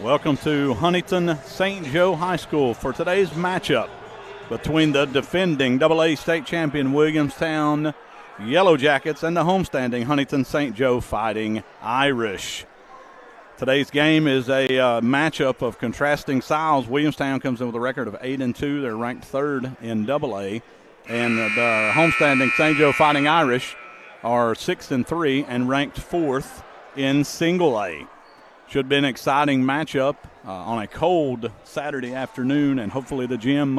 Welcome to Huntington St. Joe High School for today's matchup between the defending AA state champion Williamstown Yellow Jackets and the homestanding Huntington St. Joe Fighting Irish. Today's game is a matchup of contrasting styles. Williamstown comes in with a record of 8-2. They're ranked third in AA. And the homestanding St. Joe Fighting Irish are 6-3 and ranked fourth in single A. Should be an exciting matchup on a cold Saturday afternoon, and hopefully the gym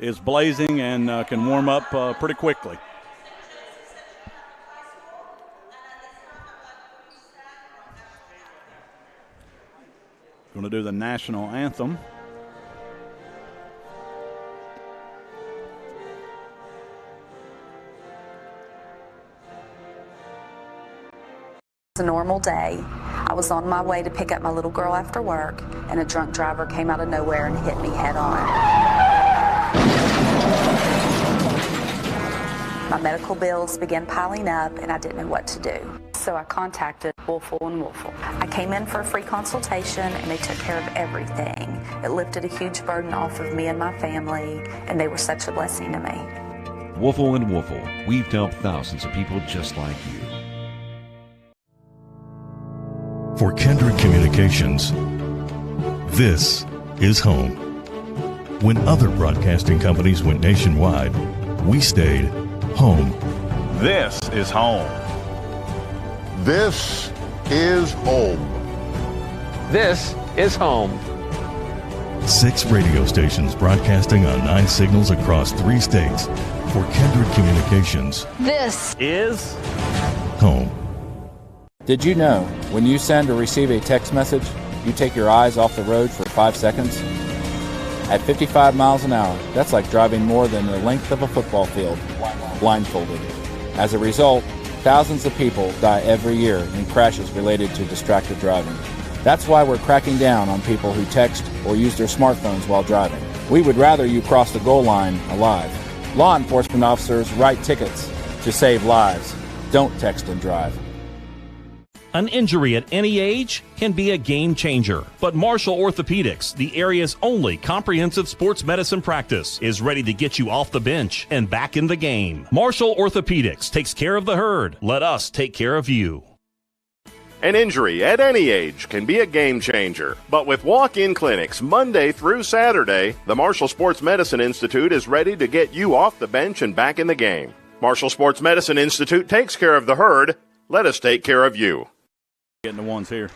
is blazing and can warm up pretty quickly. Going to do the national anthem. It's a normal day. I was on my way to pick up my little girl after work, and a drunk driver came out of nowhere and hit me head on. My medical bills began piling up, and I didn't know what to do. So I contacted WOELFEL and WOELFEL. I came in for a free consultation, and they took care of everything. It lifted a huge burden off of me and my family, and they were such a blessing to me. WOELFEL and WOELFEL. We've helped thousands of people just like you. For Kendrick Communications, this is home. When other broadcasting companies went nationwide, we stayed home. This is home. This is home. This is home. 6 radio stations broadcasting on 9 signals across 3 states. For Kendrick Communications, this is home. Did you know when you send or receive a text message, you take your eyes off the road for 5 seconds? At 55 miles an hour, that's like driving more than the length of a football field, blindfolded. As a result, thousands of people die every year in crashes related to distracted driving. That's why we're cracking down on people who text or use their smartphones while driving. We would rather you cross the goal line alive. Law enforcement officers write tickets to save lives. Don't text and drive. An injury at any age can be a game changer, but Marshall Orthopedics, the area's only comprehensive sports medicine practice, is ready to get you off the bench and back in the game. Marshall Orthopedics takes care of the herd. Let us take care of you. An injury at any age can be a game changer, but with walk-in clinics Monday through Saturday, the Marshall Sports Medicine Institute is ready to get you off the bench and back in the game. Marshall Sports Medicine Institute takes care of the herd. Let us take care of you. Getting the ones here.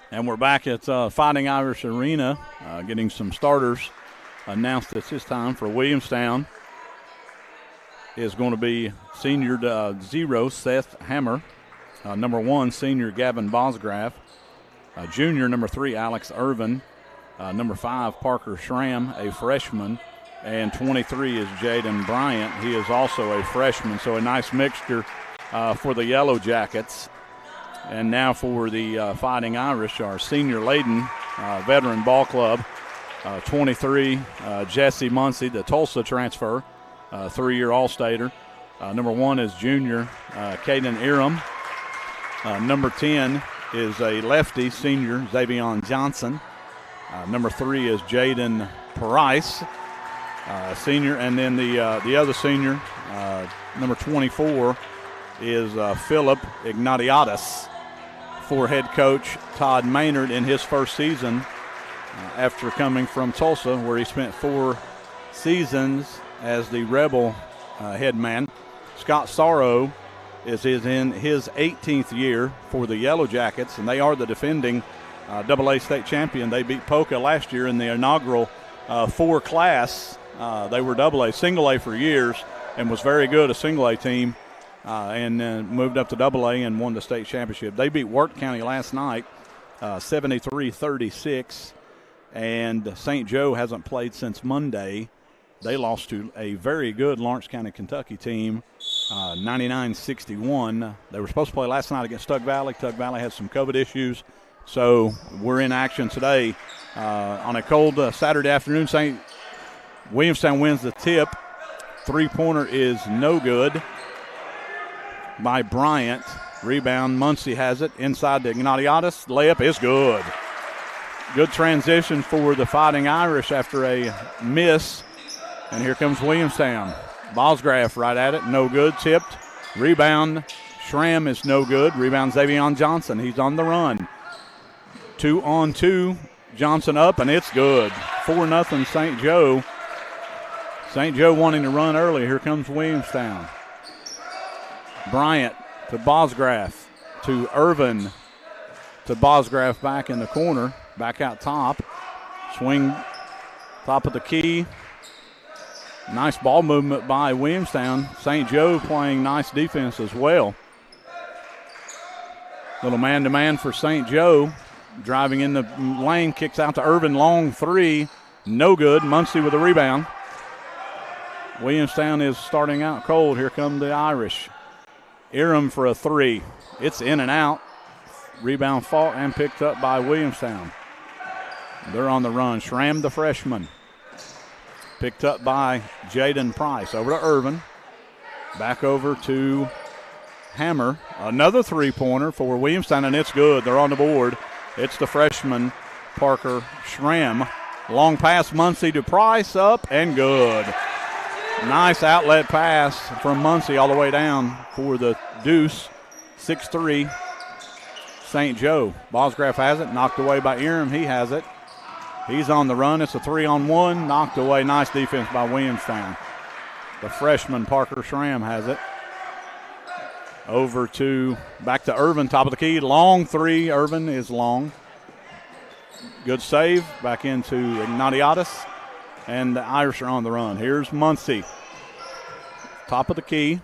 And we're back at Fighting Irish Arena, getting some starters announced. It's this time for Williamstown. is going to be senior 0, Seth Hammer. Number 1, senior Gavin Bosgraf. Junior, number 3, Alex Irvin. Number 5, Parker Schramm, a freshman. And 23 is Jaden Bryant. He is also a freshman, so a nice mixture for the Yellow Jackets. And now for the Fighting Irish, our senior Layden veteran ball club. 23, Jesse Muncie, the Tulsa transfer, 3-year All-Stater. Number 1 is junior Caden Iram. Number 10 is a lefty, senior Xavion Johnson. Number 3 is Jaden Price, senior. And then the other senior, number 24, is Philip Ignatiadis, for head coach Todd Maynard in his first season after coming from Tulsa, where he spent 4 seasons as the Rebel head man. Scott Sorrow is in his 18th year for the Yellow Jackets, and they are the defending AA state champion. They beat Polka last year in the inaugural 4 class. They were AA, single A for years, and was very good, a single A team. And moved up to AA and won the state championship. They beat Wirt County last night, 73-36, and St. Joe hasn't played since Monday. They lost to a very good Lawrence County, Kentucky team, 99-61. They were supposed to play last night against Tug Valley. Tug Valley had some COVID issues, so we're in action today on a cold Saturday afternoon. Williamstown wins the tip. 3-pointer is no good by Bryant. Rebound, Muncie has it inside to Ignatiadis. Layup is good. Good transition for the Fighting Irish after a miss. And here comes Williamstown. Bosgraf right at it, no good, tipped. Rebound, Schramm is no good. Rebound, Xavion Johnson, he's on the run. 2-on-2, Johnson up, and it's good. 4-0 St. Joe. St. Joe wanting to run early. Here comes Williamstown. Bryant to Bosgraf, to Irvin, to Bosgraf back in the corner, back out top. Swing top of the key. Nice ball movement by Williamstown. St. Joe playing nice defense as well. Little man-to-man for St. Joe. Driving in the lane, kicks out to Irvin, long 3. No good. Muncie with a rebound. Williamstown is starting out cold. Here come the Irish. Iram for a 3. It's in and out. Rebound fought and picked up by Williamstown. They're on the run. Schramm, the freshman. Picked up by Jaden Price. Over to Irvin. Back over to Hammer. Another 3-pointer for Williamstown, and it's good. They're on the board. It's the freshman, Parker Schramm. Long pass, Muncie to Price, up and good. Nice outlet pass from Muncie all the way down for the deuce. 6-3, St. Joe. Bosgraf has it, knocked away by Iram. He has it. He's on the run. It's a 3-on-1, knocked away. Nice defense by Williamstown. The freshman, Parker Schramm, has it. Back to Irvin, top of the key. Long 3, Irvin is long. Good save, back into Ignatiadis. And the Irish are on the run. Here's Muncie. Top of the key.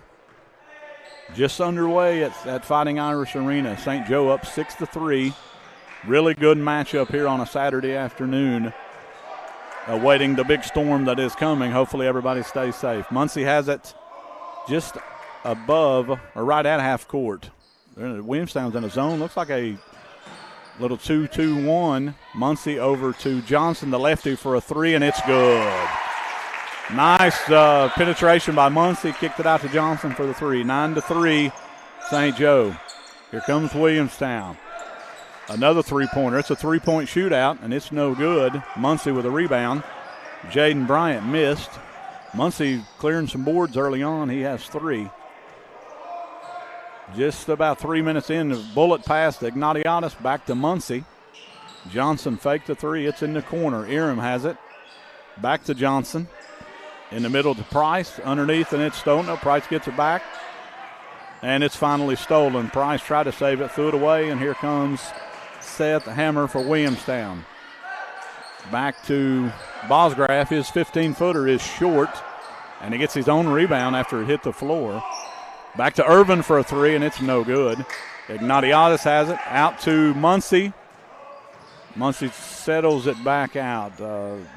Just underway at Fighting Irish Arena. St. Joe up 6-3. Really good matchup here on a Saturday afternoon. Awaiting the big storm that is coming. Hopefully everybody stays safe. Muncie has it just above or right at half court. Williamstown's in a zone. Looks like a little 2-2-1. Muncie over to Johnson, the lefty, for a 3, and it's good. Nice penetration by Muncie. Kicked it out to Johnson for the 3. 9-3, St. Joe. Here comes Williamstown. Another 3-pointer. It's a 3-point shootout, and it's no good. Muncie with a rebound. Jaden Bryant missed. Muncie clearing some boards early on. He has 3. Just about 3 minutes in, the bullet pass to Ignatiadis, back to Muncie. Johnson faked the 3. It's in the corner. Iram has it. Back to Johnson. In the middle to Price. Underneath, and it's stolen. No, Price gets it back. And it's finally stolen. Price tried to save it, threw it away, and here comes Seth Hammer for Williamstown. Back to Bosgraf. His 15-footer is short, And he gets his own rebound after it hit the floor. Back to Irvin for a three, and it's no good. Ignatiadis has it out to Muncie. Muncie settles it back out.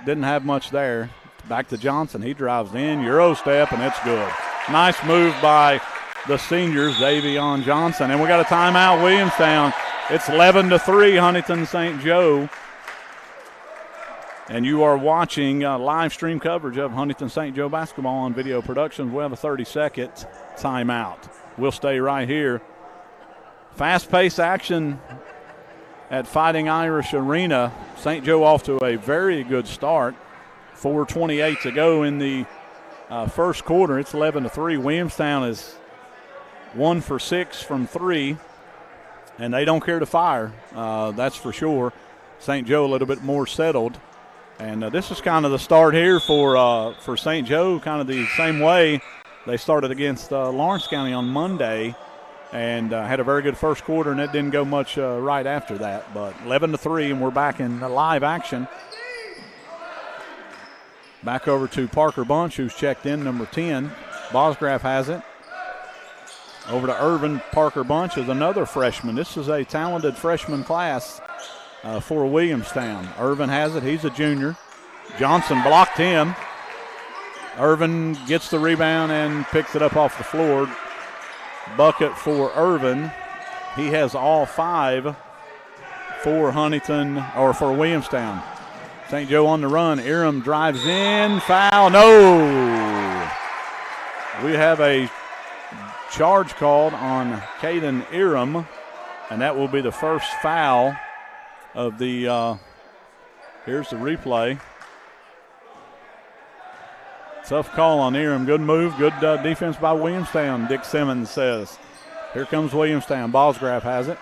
Didn't have much there. Back to Johnson. He drives in, Euro step, and it's good. Nice move by the seniors, Davion Johnson. And we got a timeout, Williamstown. It's 11-3, Huntington St. Joe. And you are watching live stream coverage of Huntington St. Joe basketball on Video Productions. We have a 30-second timeout. We'll stay right here. Fast-paced action at Fighting Irish Arena. St. Joe off to a very good start. 4:28 to go in the first quarter. It's 11-3. Williamstown is 1 for 6 from 3, and they don't care to fire. That's for sure. St. Joe a little bit more settled. And this is kind of the start here for St. Joe, kind of the same way they started against Lawrence County on Monday and had a very good first quarter, and it didn't go much right after that. But 11-3, and we're back in live action. Back over to Parker Bunch, who's checked in, number 10. Bosgraf has it. Over to Irvin. Parker Bunch is another freshman. This is a talented freshman class for Williamstown. Irvin has it. He's a junior. Johnson blocked him. Irvin gets the rebound and picks it up off the floor. Bucket for Irvin. He has all 5 for Huntington, or for Williamstown. St. Joe on the run. Iram drives in. Foul. No. We have a charge called on Caden Iram, and that will be the first foul of the here's the replay. Tough call on Iram. Good move. Good defense by Williamstown, Dick Simmons says. Here comes Williamstown. Bosgraf has it.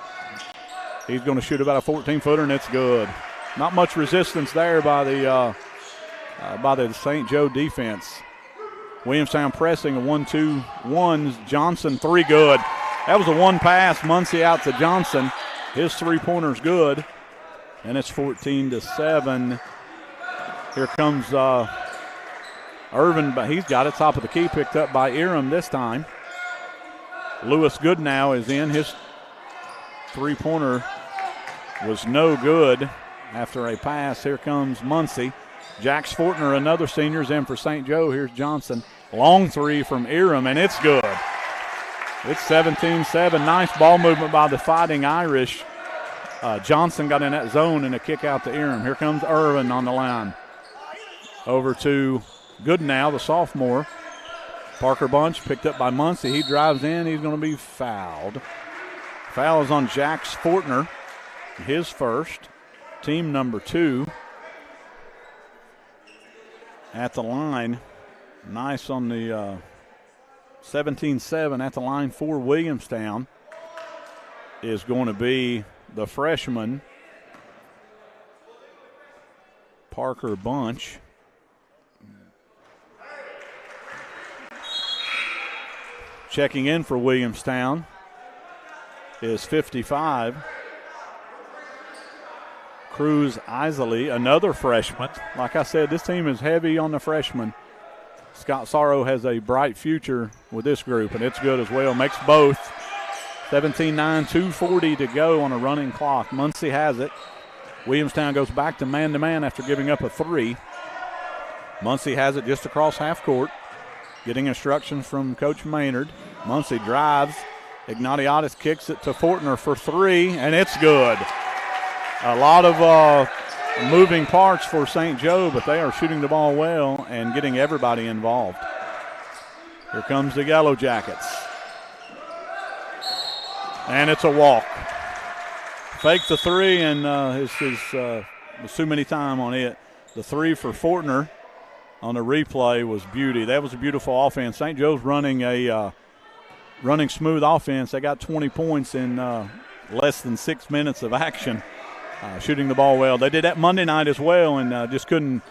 He's going to shoot about a 14-footer, and it's good. Not much resistance there by the St. Joe defense. Williamstown pressing a 1-2-1. Johnson, 3 good. That was a one pass. Muncie out to Johnson. His three-pointer's good. And it's 14-7. Here comes Irvin, but he's got it. Top of the key, picked up by Iram this time. Lewis Goodnow is in. His three-pointer was no good after a pass. Here comes Muncie. Jax Fortner, another senior, is in for St. Joe. Here's Johnson. Long three from Iram, and it's good. It's 17-7. Nice ball movement by the Fighting Irish. Johnson got in that zone and a kick out to Iram. Here comes Irvin on the line. Over to Goodnow, the sophomore. Parker Bunch picked up by Muncie. He drives in. He's going to be fouled. Foul is on Jax Fortner, his first. Team number 2 at the line. Nice on the 17-7 at the line for Williamstown is going to be the freshman Parker Bunch. Checking in for Williamstown is 55. Cruz Isley, another freshman. Like I said, this team is heavy on the freshmen. Scott Sorrow has a bright future with this group, and it's good as well. Makes both. 17-9, 2:40 to go on a running clock. Muncie has it. Williamstown goes back to man-to-man after giving up a 3. Muncie has it just across half court. Getting instructions from Coach Maynard. Muncie drives. Ignatiadis kicks it to Fortner for 3, and it's good. A lot of moving parts for St. Joe, but they are shooting the ball well and getting everybody involved. Here comes the Yellow Jackets. And it's a walk. Fake the 3, and there's too many time on it. The 3 for Fortner on the replay was beauty. That was a beautiful offense. St. Joe's running a smooth offense. They got 20 points in less than 6 minutes of action. Shooting the ball well. They did that Monday night as well, and just couldn't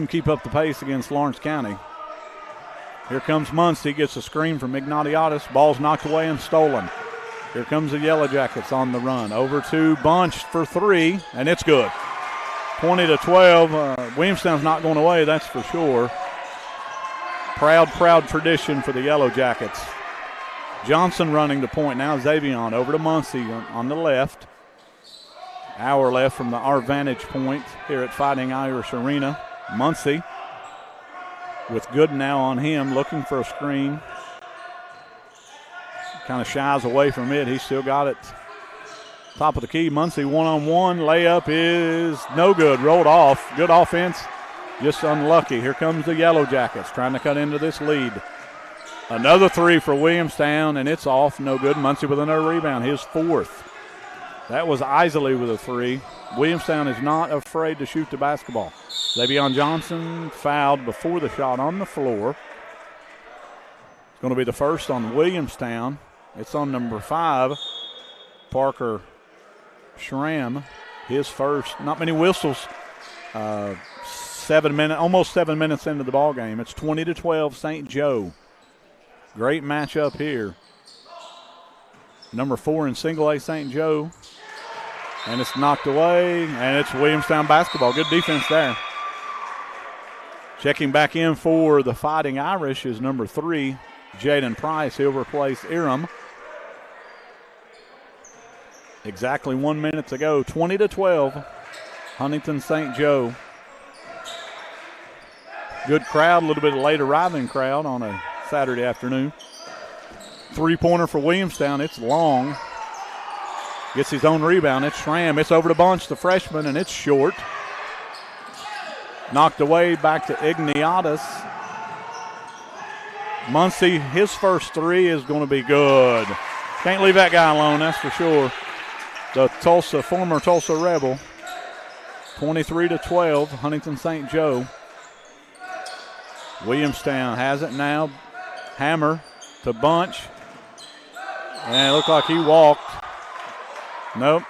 keep up the pace against Lawrence County. Here comes Muncie. Gets a screen from Ignatiadis. Ball's knocked away and stolen. Here comes the Yellow Jackets on the run. Over to Bunch for 3, and it's good. 20-12. Williamstown's not going away, that's for sure. Proud tradition for the Yellow Jackets. Johnson running the point now. Xavion over to Muncie on the left. Hour left from our vantage point here at Fighting Irish Arena. Muncie with Good now on him, looking for a screen. Kind of shies away from it. He's still got it. Top of the key. Muncie one-on-one. Layup is no good. Rolled off. Good offense. Just unlucky. Here comes the Yellow Jackets trying to cut into this lead. Another three for Williamstown, and it's off. No good. Muncie with another rebound. His fourth. That was Isley with a three. Williamstown is not afraid to shoot the basketball. Xavion Johnson fouled before the shot on the floor. It's going to be the first on Williamstown. It's on number 5, Parker Schramm. His first. Not many whistles. Almost 7 minutes into the ball game. It's 20-12 St. Joe. Great matchup here. Number 4 in single A St. Joe. And it's knocked away, and it's Williamstown basketball. Good defense there. Checking back in for the Fighting Irish is number 3, Jaden Price. He'll replace Iram. Exactly 1 minute to go. 20-12. Huntington St. Joe. Good crowd, a little bit of late arriving crowd on a Saturday afternoon. Three-pointer for Williamstown. It's long. Gets his own rebound. It's Schramm. It's over to Bunch, the freshman, and it's short. Knocked away back to Igniatis. Muncie, his first three is going to be good. Can't leave that guy alone, that's for sure. The former Tulsa Rebel. 23-12, Huntington St. Joe. Williamstown has it now. Hammer to Bunch. And it looked like he walked. Nope.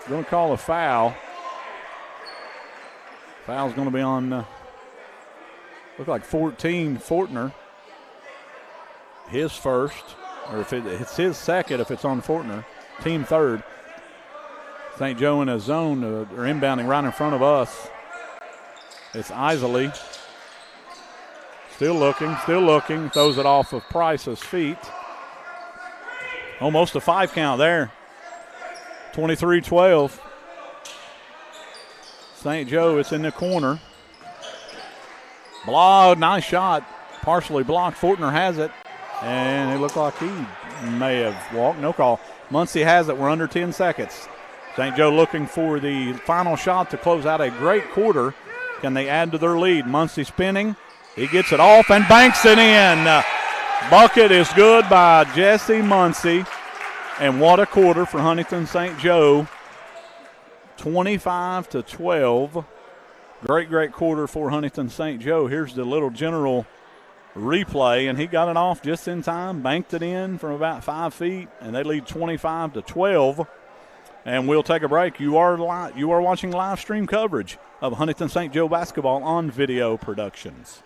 Going to call a foul. Foul's going to be on, look like 14, Fortner. His first, or if it's his second if it's on Fortner. Team third. St. Joe in a zone, they're inbounding right in front of us. It's Isley. Still looking, throws it off of Price's feet. Almost a 5 count there. 23-12. St. Joe, it's in the corner. Nice shot. Partially blocked. Fortner has it. And it looked like he may have walked. No call. Muncie has it. We're under 10 seconds. St. Joe looking for the final shot to close out a great quarter. Can they add to their lead? Muncie spinning. He gets it off and banks it in. Bucket is good by Jesse Muncie. And what a quarter for Huntington St. Joe. 25-12. Great quarter for Huntington St. Joe. Here's the little general replay, and he got it off just in time, banked it in from about 5 feet, and they lead 25-12. And we'll take a break. You are watching live stream coverage of Huntington St. Joe basketball on Video Productions.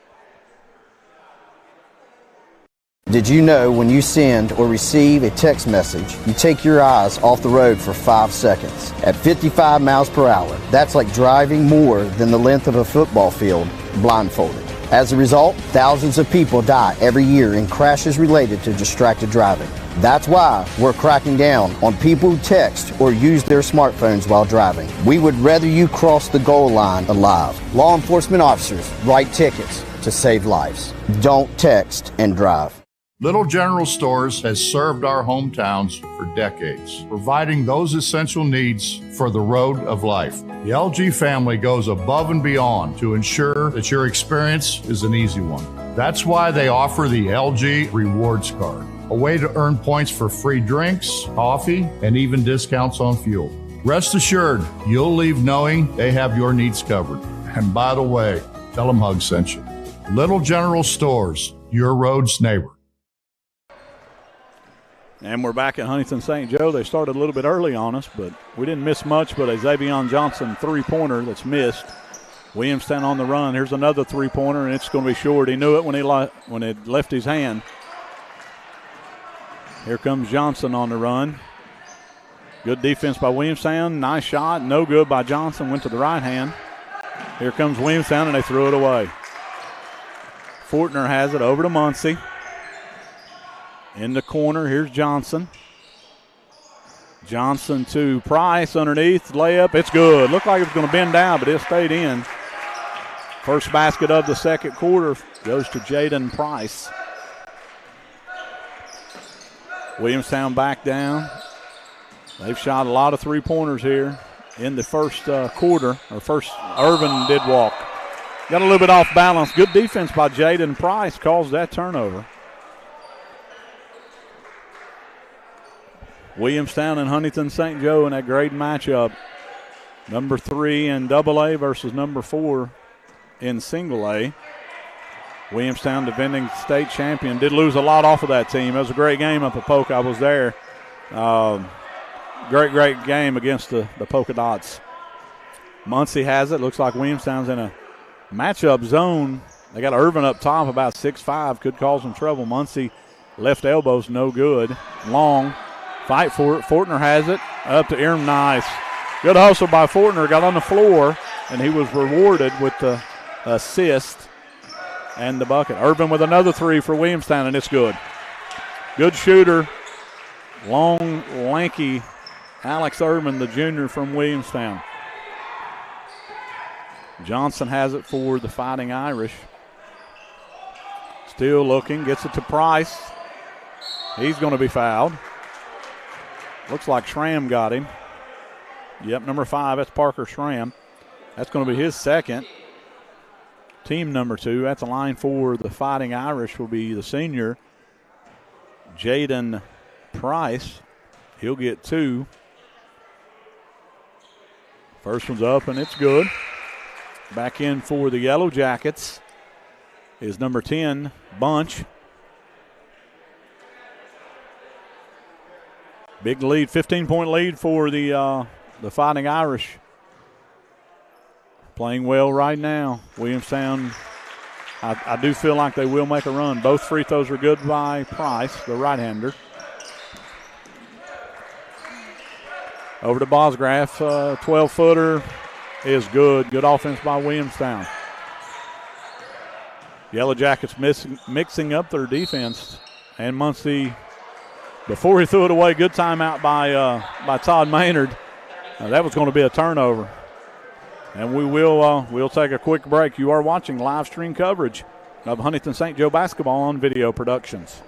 Did you know when you send or receive a text message, you take your eyes off the road for 5 seconds? At 55 miles per hour, that's like driving more than the length of a football field blindfolded. As a result, thousands of people die every year in crashes related to distracted driving. That's why we're cracking down on people who text or use their smartphones while driving. We would rather you cross the goal line alive. Law enforcement officers write tickets to save lives. Don't text and drive. Little General Stores has served our hometowns for decades, providing those essential needs for the road of life. The LG family goes above and beyond to ensure that your experience is an easy one. That's why they offer the LG Rewards Card, a way to earn points for free drinks, coffee, and even discounts on fuel. Rest assured, you'll leave knowing they have your needs covered. And by the way, tell them Hug sent you. Little General Stores, your road's neighbor. And we're back at Huntington St. Joe. They started a little bit early on us, but we didn't miss much, but a Xavion Johnson three-pointer that's missed. Williamstown on the run. Here's another three-pointer, and it's going to be short. He knew it when it left his hand. Here comes Johnson on the run. Good defense by Williamstown. Nice shot. No good by Johnson. Went to the right hand. Here comes Williamstown, and they threw it away. Fortner has it over to Muncie. In the corner, here's Johnson. Johnson to Price underneath, layup. It's good. Looked like it was going to bend down, but it stayed in. First basket of the second quarter goes to Jaden Price. Williamstown back down. They've shot a lot of three-pointers here in the first quarter. Irvin did walk. Got a little bit off balance. Good defense by Jaden Price caused that turnover. Williamstown and Huntington St. Joe in that great matchup. Number 3 in AA versus number 4 in single A. Williamstown, defending state champion, did lose a lot off of that team. It was a great game up at Polk. I was there. Great game against the Polka Dots. Muncie has it. Looks like Williamstown's in a matchup zone. They got Irvin up top, about 6'5", could cause them trouble. Muncie left elbow's no good. Long. Fight for it. Fortner has it. Up to Irm. Nice. Good hustle by Fortner. Got on the floor, and he was rewarded with the assist and the bucket. Irvin with another three for Williamstown, and it's good. Good shooter. Long, lanky Alex Irvin, the junior from Williamstown. Johnson has it for the Fighting Irish. Still looking. Gets it to Price. He's going to be fouled. Looks like Schramm got him. Yep, number 5, that's Parker Schramm. That's going to be his second. Team number 2, that's a line for the Fighting Irish, will be the senior, Jaden Price. He'll get 2. First one's up, and it's good. Back in for the Yellow Jackets is number 10, Bunch. Big lead, 15-point lead for the Fighting Irish. Playing well right now. Williamstown, I do feel like they will make a run. Both free throws are good by Price, the right-hander. Over to Bosgraf, 12-footer is good. Good offense by Williamstown. Yellow Jackets mixing up their defense. And Muncie, before he threw it away, good timeout by Todd Maynard. That was going to be a turnover. And we'll take a quick break. You are watching live stream coverage of Huntington St. Joe basketball on Video Productions.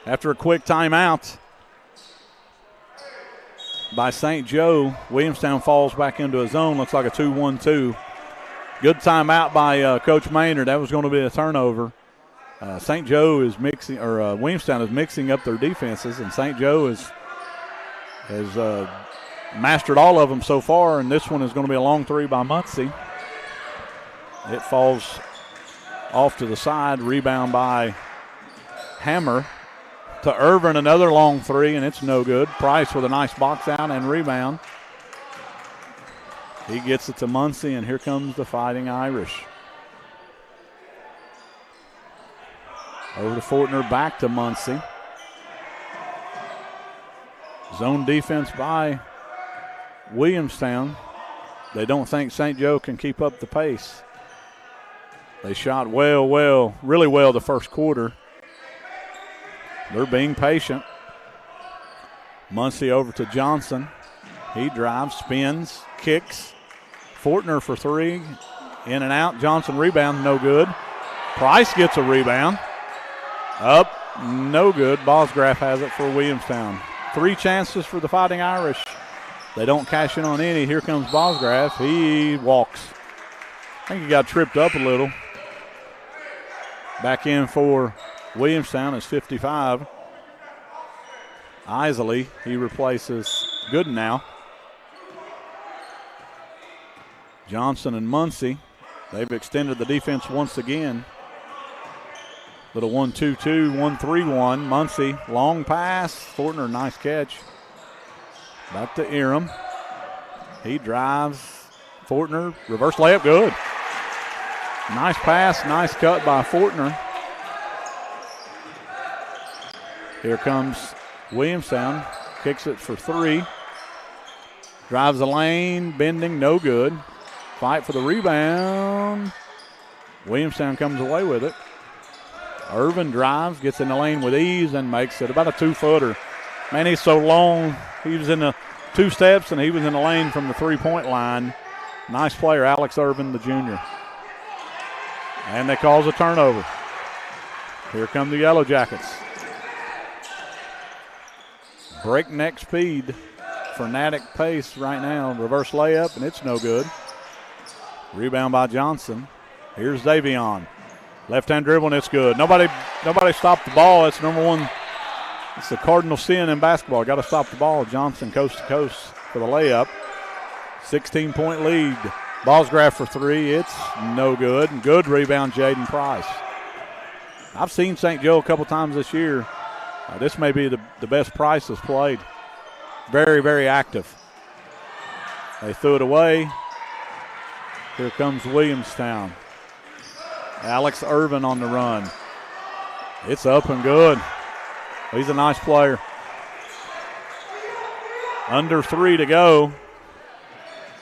After a quick timeout by St. Joe, Williamstown falls back into a zone. Looks like a 2-1-2. Good timeout by Coach Maynard. That was going to be a turnover. St. Joe is mixing, or Williamstown is mixing up their defenses, and St. Joe has mastered all of them so far, and this one is going to be a long three by Muncie. It falls off to the side. Rebound by Hammer. To Irvin, another long three, and it's no good. Price with a nice box out and rebound. He gets it to Muncie, and here comes the Fighting Irish. Over to Fortner, back to Muncie. Zone defense by Williamstown. They don't think St. Joe can keep up the pace. They shot really well the first quarter. They're being patient. Muncie over to Johnson. He drives, spins, kicks. Fortner for three. In and out. Johnson rebound, no good. Price gets a rebound. Up, no good. Bosgraf has it for Williamstown. 3 chances for the Fighting Irish. They don't cash in on any. Here comes Bosgraf. He walks. I think he got tripped up a little. Back in for Williamstown is 55. Isley, he replaces Gooden now. Johnson and Muncie, they've extended the defense once again. Little 1-2-2, 1-3-1. Muncie, long pass. Fortner, nice catch. Back to Eram. He drives. Fortner, reverse layup, good. Nice pass, nice cut by Fortner. Here comes Williamstown. Kicks it for 3. Drives the lane, bending, no good. Fight for the rebound. Williamstown comes away with it. Irvin drives, gets in the lane with ease, and makes it about a 2-footer. Man, he's so long. He was in the 2 steps, and he was in the lane from the 3-point line. Nice player, Alex Irvin, the junior. And they cause a turnover. Here come the Yellow Jackets. Breakneck speed, frenetic pace right now. Reverse layup, and it's no good. Rebound by Johnson. Here's Davion. Left-hand dribble, and it's good. Nobody stopped the ball. That's number one. It's the cardinal sin in basketball. Got to stop the ball. Johnson coast to coast for the layup. 16-point lead. Ball's grabbed for 3. It's no good. Good rebound, Jaden Price. I've seen St. Joe a couple times this year. This may be the best Price has played. Very, very active. They threw it away. Here comes Williamstown. Alex Irvin on the run. It's up and good. He's a nice player. Under 3 to go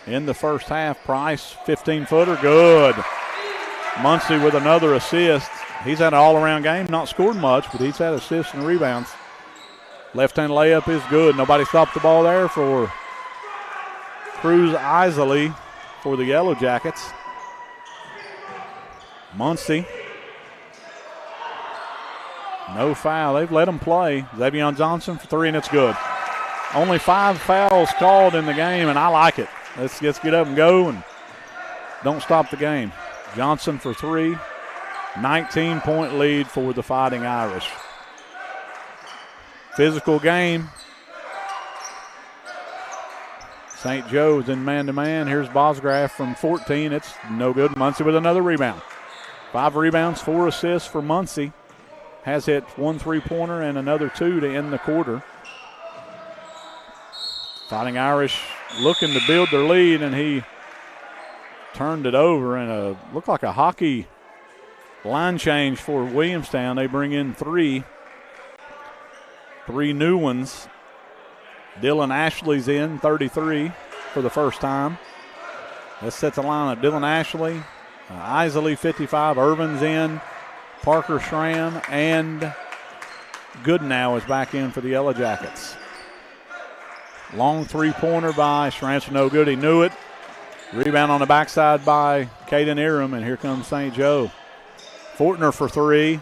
in the first half. Price, 15-footer, good. Muncie with another assist. He's had an all-around game, not scored much, but he's had assists and rebounds. Left-hand layup is good. Nobody stopped the ball there for Cruz Isley for the Yellow Jackets. Muncie. No foul. They've let him play. Xavion Johnson for 3, and it's good. Only 5 fouls called in the game, and I like it. Let's get up and go and don't stop the game. Johnson for 3. 19-point lead for the Fighting Irish. Physical game. St. Joe's in man-to-man. Here's Bosgraf from 14. It's no good. Muncie with another rebound. 5 rebounds, 4 assists for Muncie. Has hit 1 3-pointer and another 2 to end the quarter. Fighting Irish looking to build their lead, and he turned it over, and looked like a hockey line change for Williamstown. They bring in 3 new ones. Dylan Ashley's in, 33 for the first time. Let's set the lineup. Dylan Ashley, Isley, 55. Irvin's in. Parker Schramm and Goodnow is back in for the Yellow Jackets. Long 3-pointer by Schramm, no good. He knew it. Rebound on the backside by Caden Eram, and here comes St. Joe. Fortner for 3.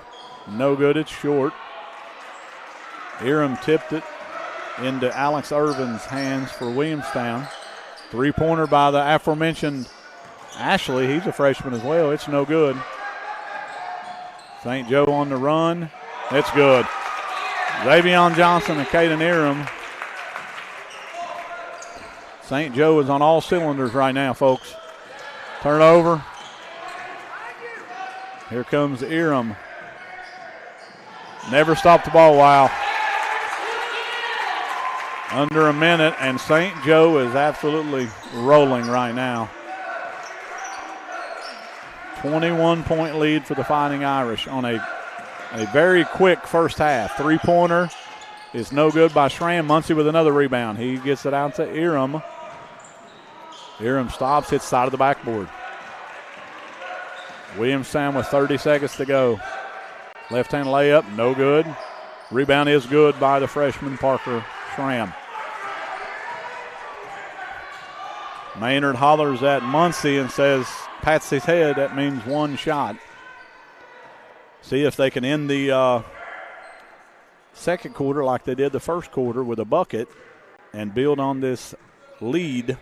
No good. It's short. Eram tipped it into Alex Irvin's hands for Williamstown. 3-pointer by the aforementioned Ashley. He's a freshman as well. It's no good. St. Joe on the run. It's good. Xavion Johnson and Caden Eram. St. Joe is on all cylinders right now, folks. Turnover. Here comes Eram. Never stopped the ball. Wow. Under a minute, and St. Joe is absolutely rolling right now. 21-point lead for the Fighting Irish on a very quick first half. 3-pointer is no good by Schramm. Muncie with another rebound. He gets it out to Eram. Eram stops, hits side of the backboard. Williamstown with 30 seconds to go. Left-hand layup, no good. Rebound is good by the freshman Parker Schramm. Maynard hollers at Muncie and says, pats his head, that means 1 shot. See if they can end the second quarter like they did the first quarter with a bucket and build on this lead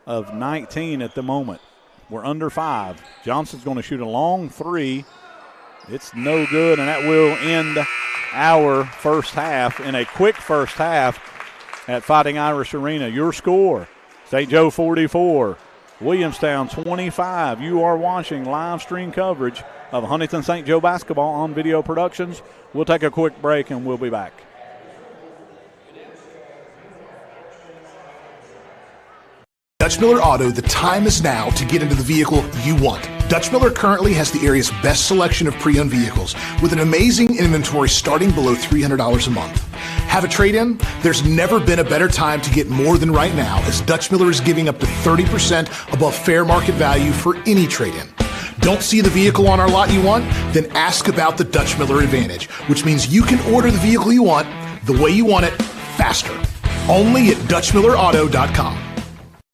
of 19 at the moment. We're under 5. Johnson's going to shoot a long 3. It's no good, and that will end our first half in a quick first half at Fighting Irish Arena. Your score, St. Joe 44, Williamstown 25. You are watching live stream coverage of Huntington St. Joe basketball on Video Productions. We'll take a quick break and we'll be back. Dutch Miller Auto, the time is now to get into the vehicle you want. Dutch Miller currently has the area's best selection of pre-owned vehicles with an amazing inventory starting below $300 a month. Have a trade-in? There's never been a better time to get more than right now, as Dutch Miller is giving up to 30% above fair market value for any trade-in. Don't see the vehicle on our lot you want? Then ask about the Dutch Miller Advantage, which means you can order the vehicle you want, the way you want it, faster. Only at DutchMillerAuto.com.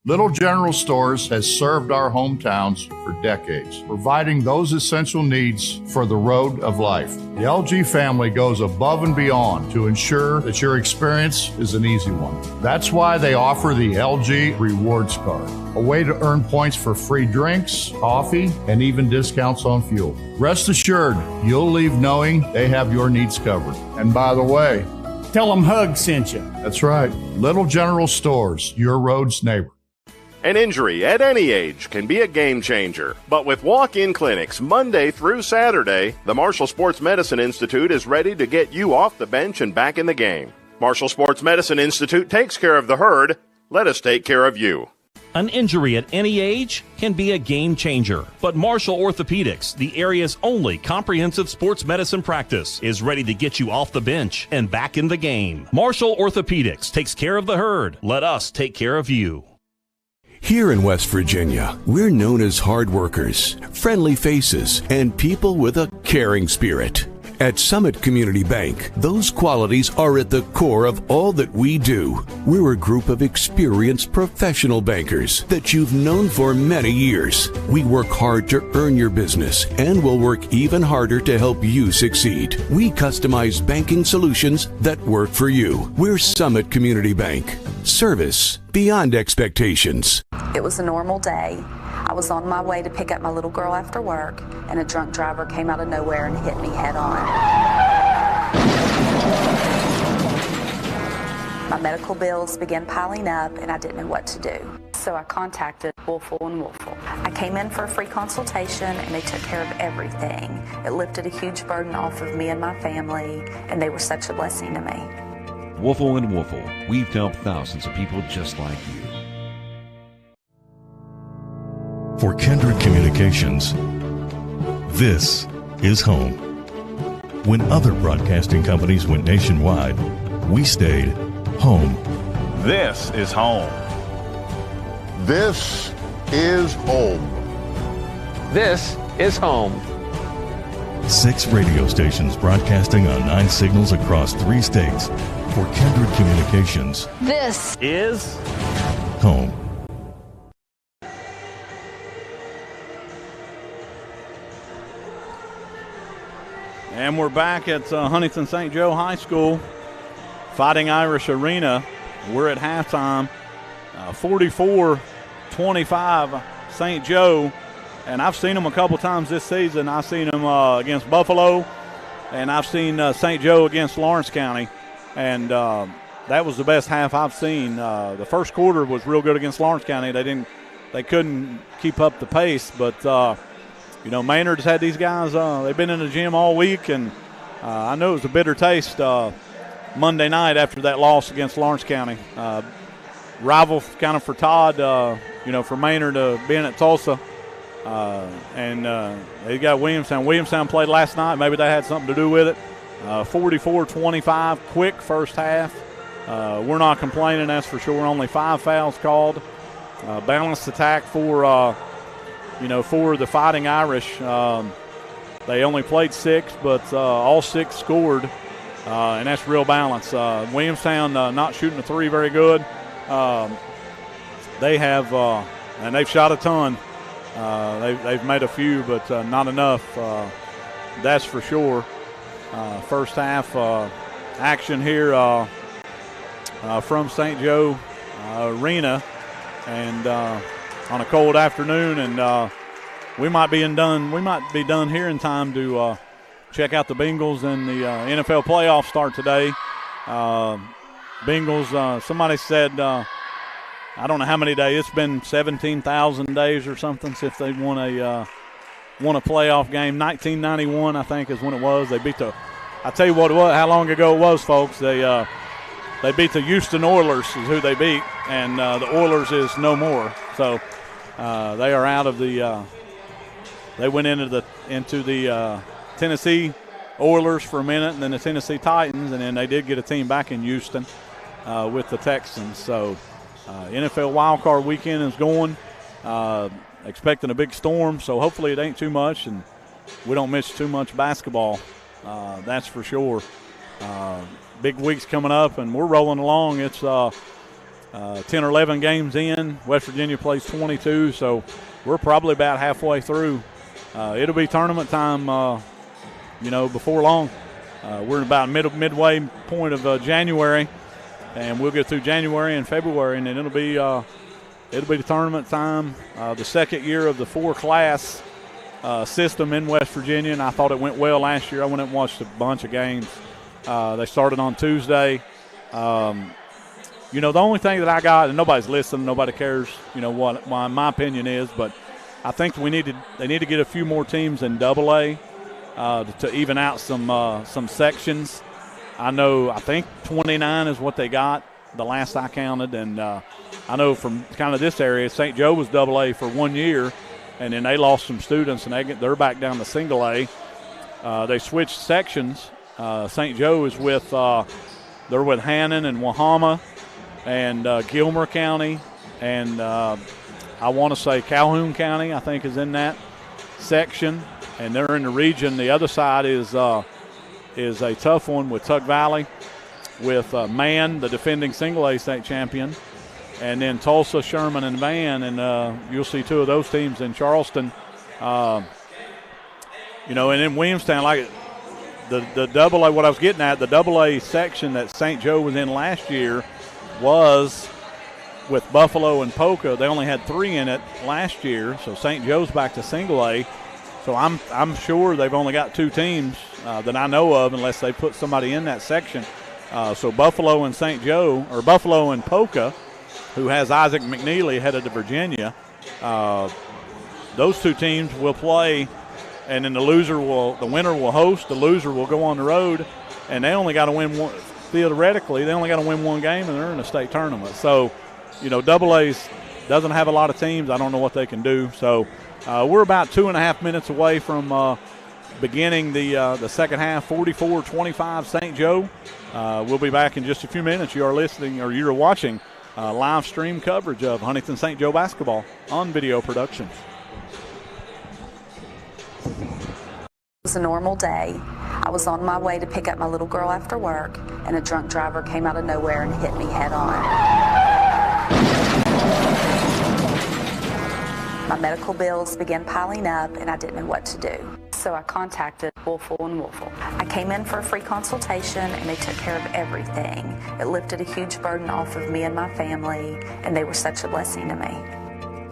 Little General Stores has served our hometowns for decades, providing those essential needs for the road of life. The LG family goes above and beyond to ensure that your experience is an easy one. That's why they offer the LG Rewards Card, a way to earn points for free drinks, coffee, and even discounts on fuel. Rest assured, you'll leave knowing they have your needs covered. And by the way, tell them Hug sent you. That's right. Little General Stores, your road's neighbor. An injury at any age can be a game changer. But with walk-in clinics Monday through Saturday, the Marshall Sports Medicine Institute is ready to get you off the bench and back in the game. Marshall Sports Medicine Institute takes care of the herd. Let us take care of you. An injury at any age can be a game changer, but Marshall Orthopedics, the area's only comprehensive sports medicine practice, is ready to get you off the bench and back in the game. Marshall Orthopedics takes care of the herd. Let us take care of you. Here in West Virginia, we're known as hard workers, friendly faces, and people with a caring spirit. At Summit Community Bank, those qualities are at the core of all that we do. We're a group of experienced professional bankers that you've known for many years. We work hard to earn your business and will work even harder to help you succeed. We customize banking solutions that work for you. We're Summit Community Bank. Service beyond expectations. It was a normal day. I was on my way to pick up my little girl after work, and a drunk driver came out of nowhere and hit me head on. My medical bills began piling up, and I didn't know what to do. So I contacted WOELFEL and WOELFEL. I came in for a free consultation, and they took care of everything. It lifted a huge burden off of me and my family, and they were such a blessing to me. WOELFEL and WOELFEL. We've helped thousands of people just like you. For Kindred Communications, this is home. When other broadcasting companies went nationwide, we stayed home. This is home. This is home. This is home. 6 radio stations broadcasting on 9 signals across 3 states. For Kindred Communications, this is home. And we're back at Huntington St. Joe High School, Fighting Irish Arena. We're at halftime, 44-25 St. Joe. And I've seen them a couple times this season. I've seen them against Buffalo, and I've seen St. Joe against Lawrence County. And that was the best half I've seen. The first quarter was real good against Lawrence County. They couldn't keep up the pace, but Maynard's had these guys. They've been in the gym all week, and I know it was a bitter taste Monday night after that loss against Lawrence County. Rival kind of for Todd, for Maynard being at Tulsa. And they got Williamstown. Williamstown played last night. Maybe that had something to do with it. 44-25, quick first half. We're not complaining, that's for sure. Only 5 fouls called. Balanced attack for the Fighting Irish. They only played 6, but all 6 scored, and that's real balance. Williamstown not shooting the 3 very good. They have, and they've shot a ton. They've made a few, but not enough. That's for sure. First half action here from St. Joe Arena, and on a cold afternoon, and we might be done here in time to check out the Bengals and the NFL playoff start today. Bengals. Somebody said. I don't know how many days. It's been 17,000 days or something since they won a won a playoff game. 1991, I think, is when it was. They beat I tell you what it was, how long ago it was, folks. They beat the Houston Oilers is who they beat, and the Oilers is no more. So they are out of the they went into the Tennessee Oilers for a minute, and then the Tennessee Titans, and then they did get a team back in Houston with the Texans. So NFL wildcard weekend is going. Expecting a big storm, so hopefully it ain't too much, and we don't miss too much basketball. That's for sure. Big weeks coming up, and we're rolling along. It's 10 or 11 games in. West Virginia plays 22, so we're probably about halfway through. It'll be tournament time, before long. We're about midway point of January, and we'll get through January and February, and then it'll be the tournament time. The second year of the 4-class system in West Virginia, and I thought it went well last year. I went and watched a bunch of games. They started on Tuesday. The only thing that I got, and nobody's listening, nobody cares, what my opinion is, but I think they need to get a few more teams in AA to even out some sections. I think 29 is what they got the last I counted, and I know from kind of this area, St. Joe was AA for 1 year, and then they lost some students, and they're back down to single A. They switched sections. St. Joe is they're with Hannon and Wahama and Gilmer County, and I want to say Calhoun County, I think, is in that section, and they're in the region. The other side is a tough one with Tug Valley, with Mann, the defending single A state champion, and then Tulsa, Sherman, and Van, and you'll see two of those teams in Charleston. And in Williamstown, like the AA, what I was getting at, the AA section that St. Joe was in last year was with Buffalo and Polka. They only had 3 in it last year, so St. Joe's back to single A. So I'm sure they've only got 2 teams that I know of, unless they put somebody in that section. So Buffalo and St. Joe, or Buffalo and Polka, who has Isaac McNeely headed to Virginia, those 2 teams will play, and then the winner will host, the loser will go on the road, and they only got to win one. Theoretically, they only got to win 1 game, and they're in a state tournament. So, AA doesn't have a lot of teams. I don't know what they can do. So we're about 2.5 minutes away from beginning the second half, 44-25 St. Joe. We'll be back in just a few minutes. You are listening, or you're watching live stream coverage of Huntington St. Joe basketball on Video Productions. It was a normal day. I was on my way to pick up my little girl after work, and a drunk driver came out of nowhere and hit me head on. My medical bills began piling up, and I didn't know what to do. So I contacted WOELFEL and WOELFEL. I came in for a free consultation, and they took care of everything. It lifted a huge burden off of me and my family, and they were such a blessing to me.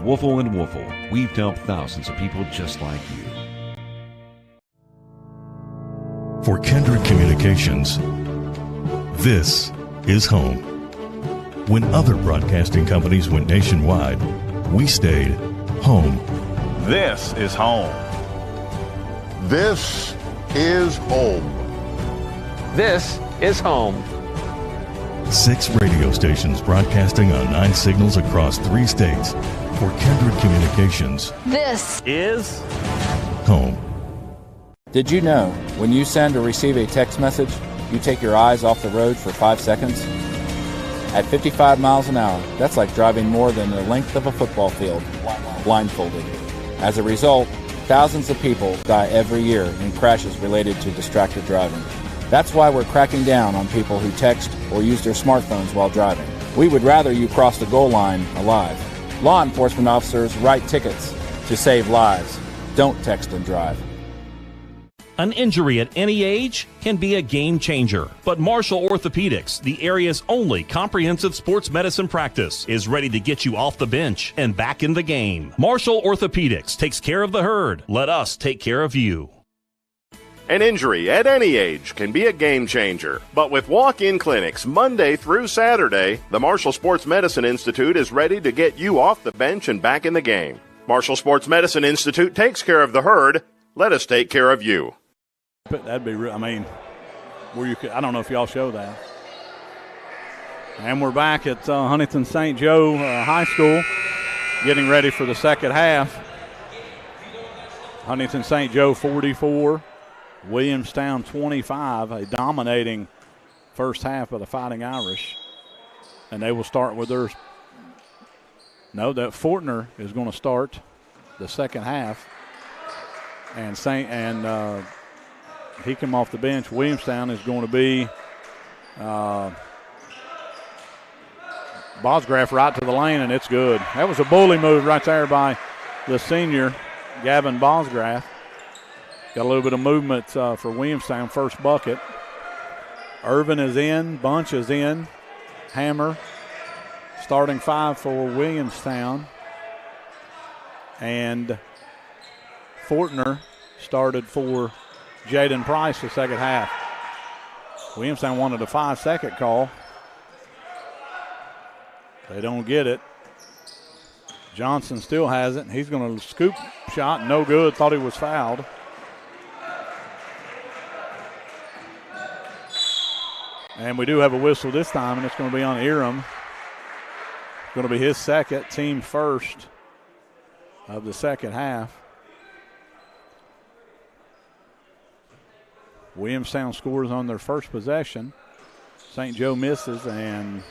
WOELFEL and WOELFEL. We've helped thousands of people just like you. For Kindred Communications, this is home. When other broadcasting companies went nationwide, we stayed home. This is home. This is home. This is home. 6 radio stations broadcasting on 9 signals across 3 states. For Kindred Communications, this is home. Did you know when you send or receive a text message, you take your eyes off the road for 5 seconds? At 55 miles an hour, that's like driving more than the length of a football field, blindfolded. As a result, thousands of people die every year in crashes related to distracted driving. That's why we're cracking down on people who text or use their smartphones while driving. We would rather you cross the goal line alive. Law enforcement officers write tickets to save lives. Don't text and drive. An injury at any age can be a game changer, but Marshall Orthopedics, the area's only comprehensive sports medicine practice, is ready to get you off the bench and back in the game. Marshall Orthopedics takes care of the herd. Let us take care of you. An injury at any age can be a game changer, but with walk-in clinics Monday through Saturday, the Marshall Sports Medicine Institute is ready to get you off the bench and back in the game. Marshall Sports Medicine Institute takes care of the herd. Let us take care of you. That'd be real. I mean, where you could, I don't know if y'all show that. And we're back at Huntington St. Joe High School, getting ready for the second half. Huntington St. Joe 44, Williamstown 25, a dominating first half of the Fighting Irish. And they will start with their – no, that Fortner is going to start the second half. And he came off the bench. Williamstown is going to be Bosgraf right to the lane, and it's good. That was a bully move right there by the senior, Gavin Bosgraf. Got a little bit of movement for Williamstown, first bucket. Irvin is in, Bunch is in, Hammer. Starting five for Williamstown. And Fortner started for Jaden Price the second half. Williamstown wanted a 5-second call. They don't get it. Johnson still has it. He's going to scoop shot. No good. Thought he was fouled. And we do have a whistle this time, and it's going to be on Eram. Going to be his second, team first of the second half. Williamstown scores on their first possession. St. Joe misses, and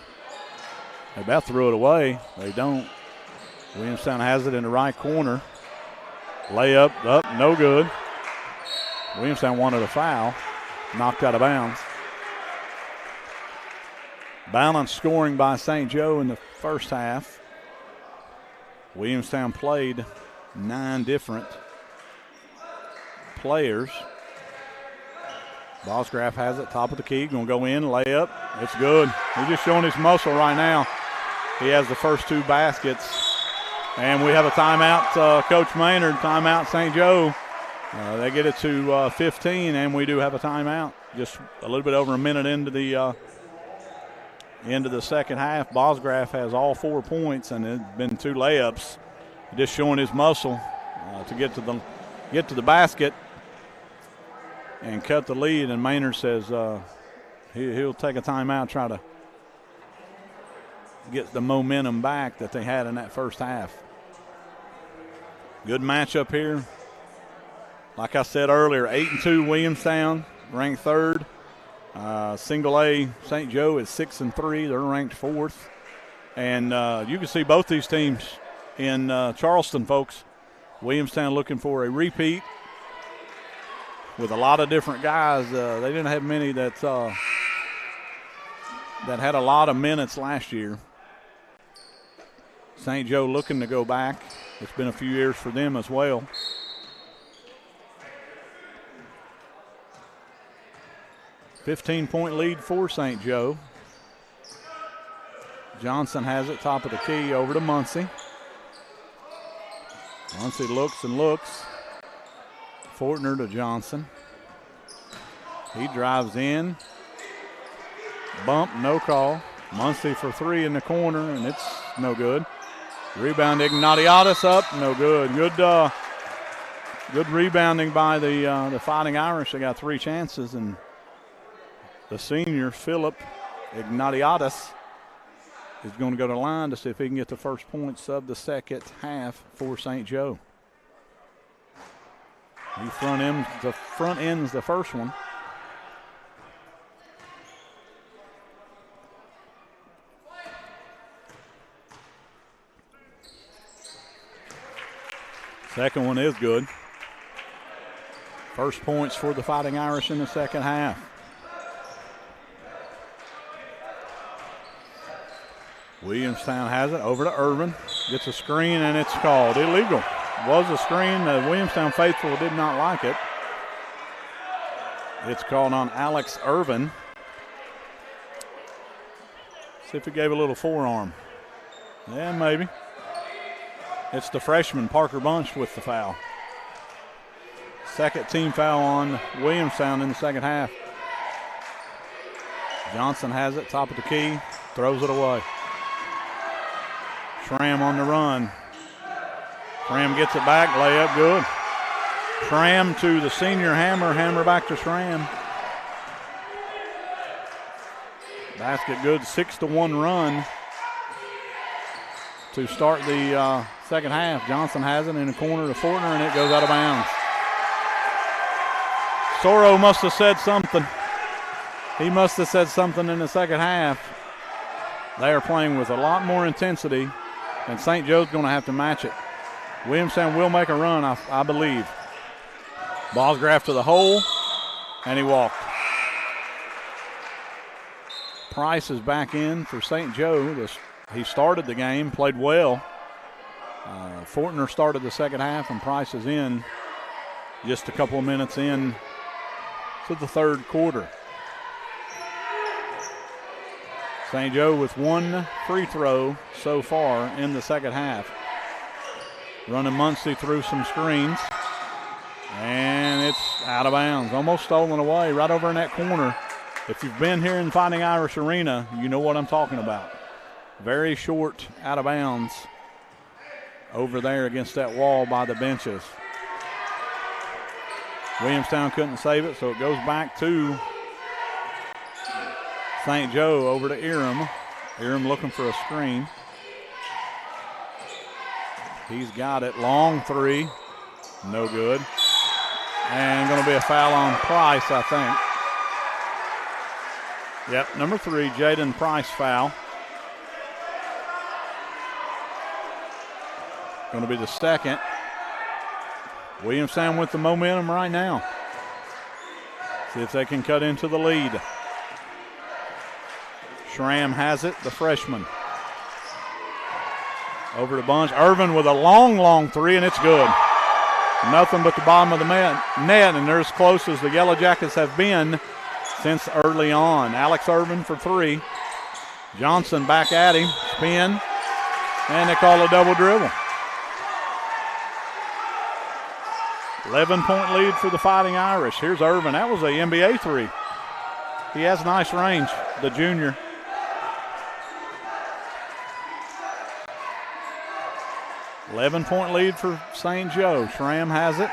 they about threw it away. They don't. Williamstown has it in the right corner. Layup, up, no good. Williamstown wanted a foul. Knocked out of bounds. Balanced scoring by St. Joe in the first half. Williamstown played 9 different players. Bosgraf has it, top of the key, going to go in, layup. It's good. He's just showing his muscle right now. He has the first 2 baskets. And we have a timeout, Coach Maynard, timeout St. Joe. They get it to 15, and we do have a timeout. Just a little bit over a minute into the second half. Bosgraf has all 4 points, and it's been 2 layups. Just showing his muscle to get to the basket and cut the lead. And Maynard says he'll take a timeout, try to get the momentum back that they had in that first half. Good matchup here. Like I said earlier, 8-2 Williamstown, ranked 3rd. Single A St. Joe is 6-3. They're ranked 4th. And you can see both these teams in Charleston, folks. Williamstown looking for a repeat with a lot of different guys. They didn't have many that had a lot of minutes last year. St. Joe looking to go back. It's been a few years for them as well. $15-point lead for St. Joe. Johnson has it, top of the key, over to Muncie. Muncie looks and looks. Fortner to Johnson. He drives in. Bump, no call. Muncie for 3 in the corner, and it's no good. Rebound, Ignatiadis up, no good. Good rebounding by the Fighting Irish. They got 3 chances, and the senior, Philip Ignatiadis, is going to go to the line to see if he can get the first points of the second half for St. Joe. He front ends the first one. Second one is good. First points for the Fighting Irish in the second half. Williamstown has it over to Irvin. Gets a screen, and it's called illegal. Was a screen. The Williamstown faithful did not like it. It's called on Alex Irvin. See if he gave a little forearm. Yeah, maybe. It's the freshman, Parker Bunch, with the foul. Second team foul on Williamstown in the second half. Johnson has it, top of the key, throws it away. Schramm on the run. Schramm gets it back, layup good. Schramm to the senior Hammer, Hammer back to Schramm. Basket good, 6-1 run to start the second half. Johnson has it in the corner to Fortner, and it goes out of bounds. Soro must have said something. He must have said something in the second half. They are playing with a lot more intensity, and St. Joe's going to have to match it. Williamstown will make a run, I believe. Bosgraf to the hole, and he walked. Price is back in for St. Joe. He started the game, played well. Fortner started the second half, and Price is in just a couple of minutes in to the third quarter. St. Joe with one free throw so far in the second half. Running Muncie through some screens. And it's out of bounds. Almost stolen away right over in that corner. If you've been here in Fighting Irish Arena, you know what I'm talking about. Very short out of bounds over there against that wall by the benches. Williamstown couldn't save it, so it goes back to St. Joe over to Eram. Eram looking for a screen. He's got it. Long three. No good. And going to be a foul on Price, I think. Yep, number 3, Jaden Price foul. Going to be the second. Williamstown with the momentum right now. See if they can cut into the lead. Schramm has it, the freshman. Over to Bunch. Irvin with a long three, and it's good. Nothing but the bottom of the net, and they're as close as the Yellow Jackets have been since early on. Alex Irvin for 3. Johnson back at him, spin, and they call a double dribble. 11-point lead for the Fighting Irish. Here's Irvin. That was a NBA 3. He has nice range, the junior. .11-point lead for St. Joe. Schramm has it.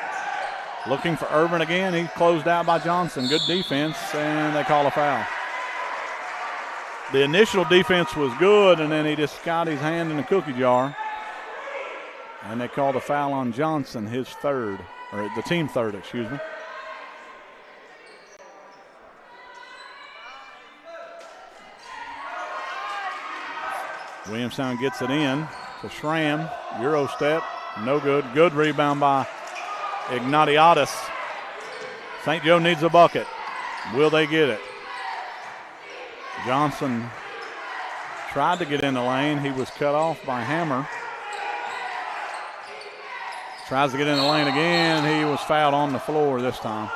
Looking for Irvin again. He's closed out by Johnson. Good defense, and they call a foul. The initial defense was good, and then he just got his hand in the cookie jar. And they called a foul on Johnson, his third, or the team third, excuse me. Williamstown gets it in to Schramm. Euro step, no good. Good rebound by Ignatiadis. St. Joe needs a bucket. Will they get it? Johnson tried to get in the lane. He was cut off by Hammer. Tries to get in the lane again. He was fouled on the floor this time.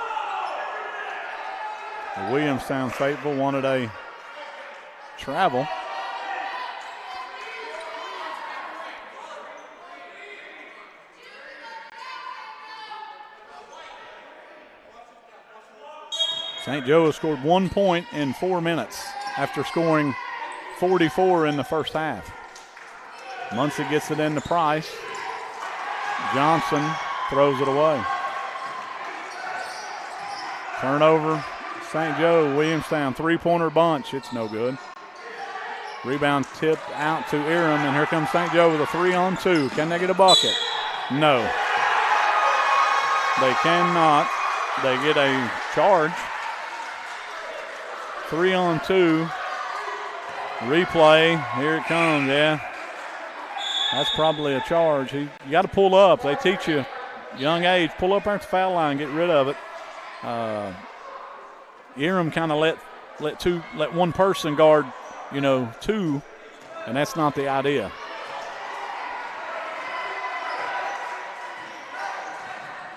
The Williamstown faithful wanted a travel. St. Joe has scored 1 point in 4 minutes after scoring 44 in the first half. Muncie gets it into Price. Johnson throws it away. Turnover, St. Joe. Williamstown, three-pointer bunch. It's no good. Rebound tipped out to Eram, and here comes St. Joe with a 3-on-2. Can they get a bucket? No. They cannot. They get a charge. 3-on-2. Replay. Here it comes, yeah. That's probably a charge. You got to pull up. They teach you young age. Pull up at the foul line, get rid of it. Eram kind of let one person guard, two, and that's not the idea.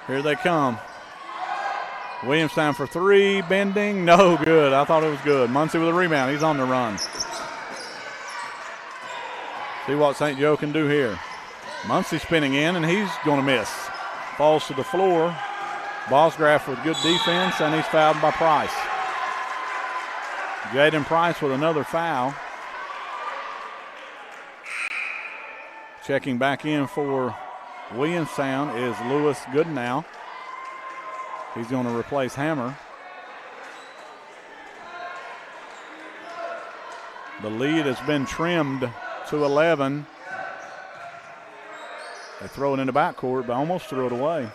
Here they come. Williamstown for 3, bending, no good. I thought it was good. Muncie with a rebound. He's on the run. See what St. Joe can do here. Muncie spinning in, and he's going to miss. Falls to the floor. Bosgraf with good defense, and he's fouled by Price. Jaden Price with another foul. Checking back in for Williamstown is Lewis Goodnow. He's going to replace Hammer. The lead has been trimmed to 11. They throw it in the backcourt, but almost threw it away.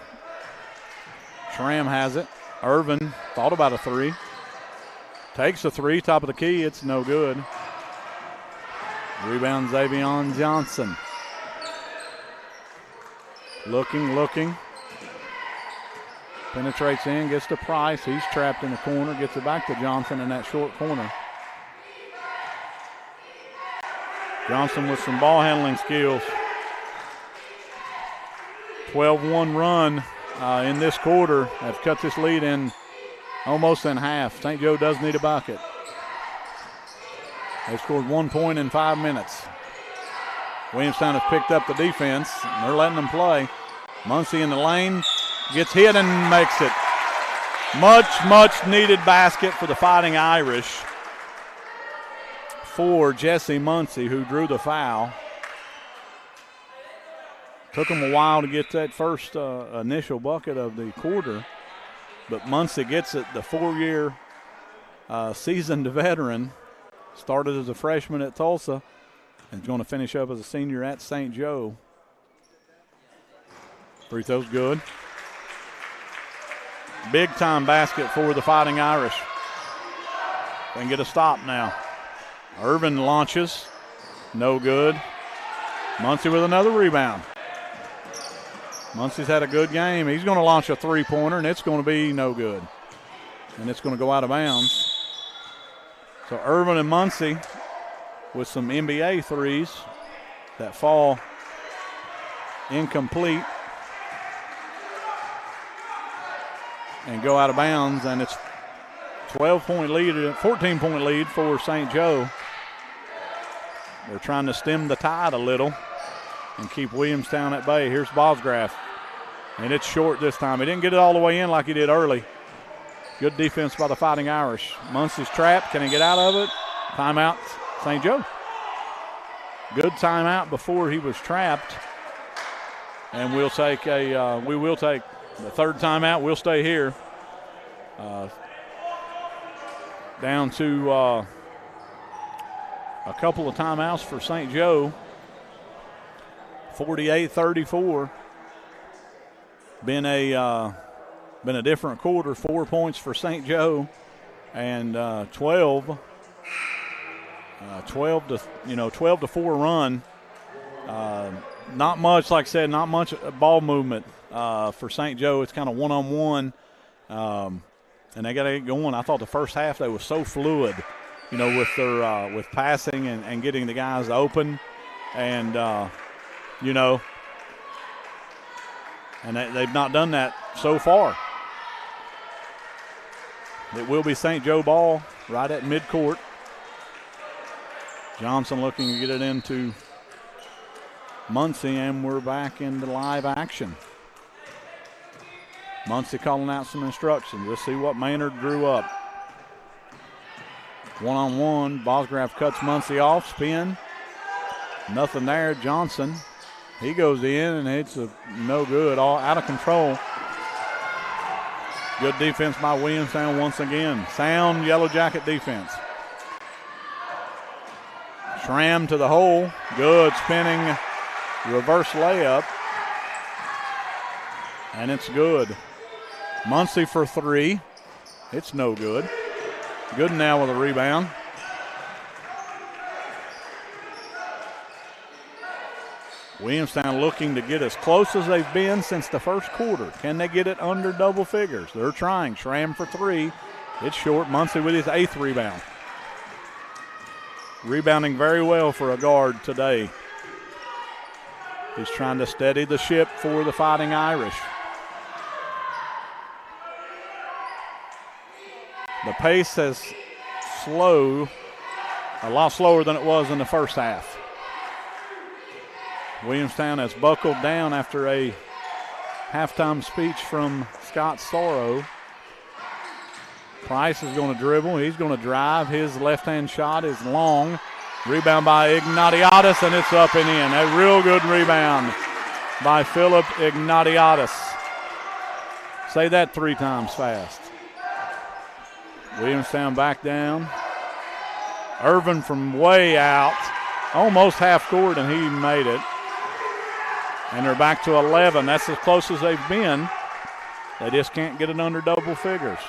Schramm has it. Irvin thought about a three. Takes a three, top of the key. It's no good. Rebound Xavion Johnson. Looking. Penetrates in, gets to Price. He's trapped in the corner, gets it back to Johnson in that short corner. Johnson with some ball handling skills. 12-1 run in this quarter. Have cut this lead in almost in half. St. Joe does need a bucket. They scored 1 point in 5 minutes. Williamstown has picked up the defense, and they're letting them play. Muncie in the lane, gets hit and makes it. Much needed basket for the Fighting Irish for Jesse Muncie, who drew the foul. Took him a while to get that first initial bucket of the quarter, but Muncie gets it. The 4-year seasoned veteran, started as a freshman at Tulsa, and is going to finish up as a senior at St. Joe. Free throw's good. Big time basket for the Fighting Irish. They can get a stop now. Irvin launches, no good. Muncie with another rebound. Muncie's had a good game. He's going to launch a three-pointer, and it's going to be no good. And it's going to go out of bounds. So Irvin and Muncie with some NBA threes that fall incomplete and go out of bounds, and it's 14-point lead for St. Joe. They're trying to stem the tide a little and keep Williamstown at bay. Here's Bosgraf, and it's short this time. He didn't get it all the way in like he did early. Good defense by the Fighting Irish. Muncie's trapped. Can he get out of it? Timeout, St. Joe. Good timeout before he was trapped. And we will take the third timeout. We'll stay here. Down to a couple of timeouts for St. Joe. 48-34. Been a different quarter. 4 points for St. Joe, and 12 to 4 run. Not much, like I said, not much ball movement for St. Joe. It's kind of one-on-one, and they got to get going. I thought the first half they were so fluid, with their with passing and getting the guys open, and and they've not done that so far. It will be St. Joe ball right at midcourt. Johnson looking to get it into Muncie, and we're back into live action. Muncie calling out some instructions. Let's see what Maynard drew up. One-on-one, Bosgraf cuts Muncie off, spin. Nothing there. Johnson, he goes in, and it's no good, all out of control. Good defense by Williamstown once again. Sound Yellow Jacket defense. Schramm to the hole. Good spinning reverse layup. And it's good. Muncie for three. It's no good. Good now with a rebound. Williamstown looking to get as close as they've been since the first quarter. Can they get it under double figures? They're trying. Schramm for three. It's short. Muncie with his 8th rebound. Rebounding very well for a guard today. He's trying to steady the ship for the Fighting Irish. The pace has slowed, a lot slower than it was in the first half. Williamstown has buckled down after a halftime speech from Scott Sorrow. Price is going to dribble. He's going to drive. His left-hand shot is long. Rebound by Ignatiadis, and it's up and in. A real good rebound by Philip Ignatiadis. Say that 3 times fast. Williamstown back down. Irvin from way out, almost half court, and he made it. And they're back to 11. That's as close as they've been. They just can't get it under double figures.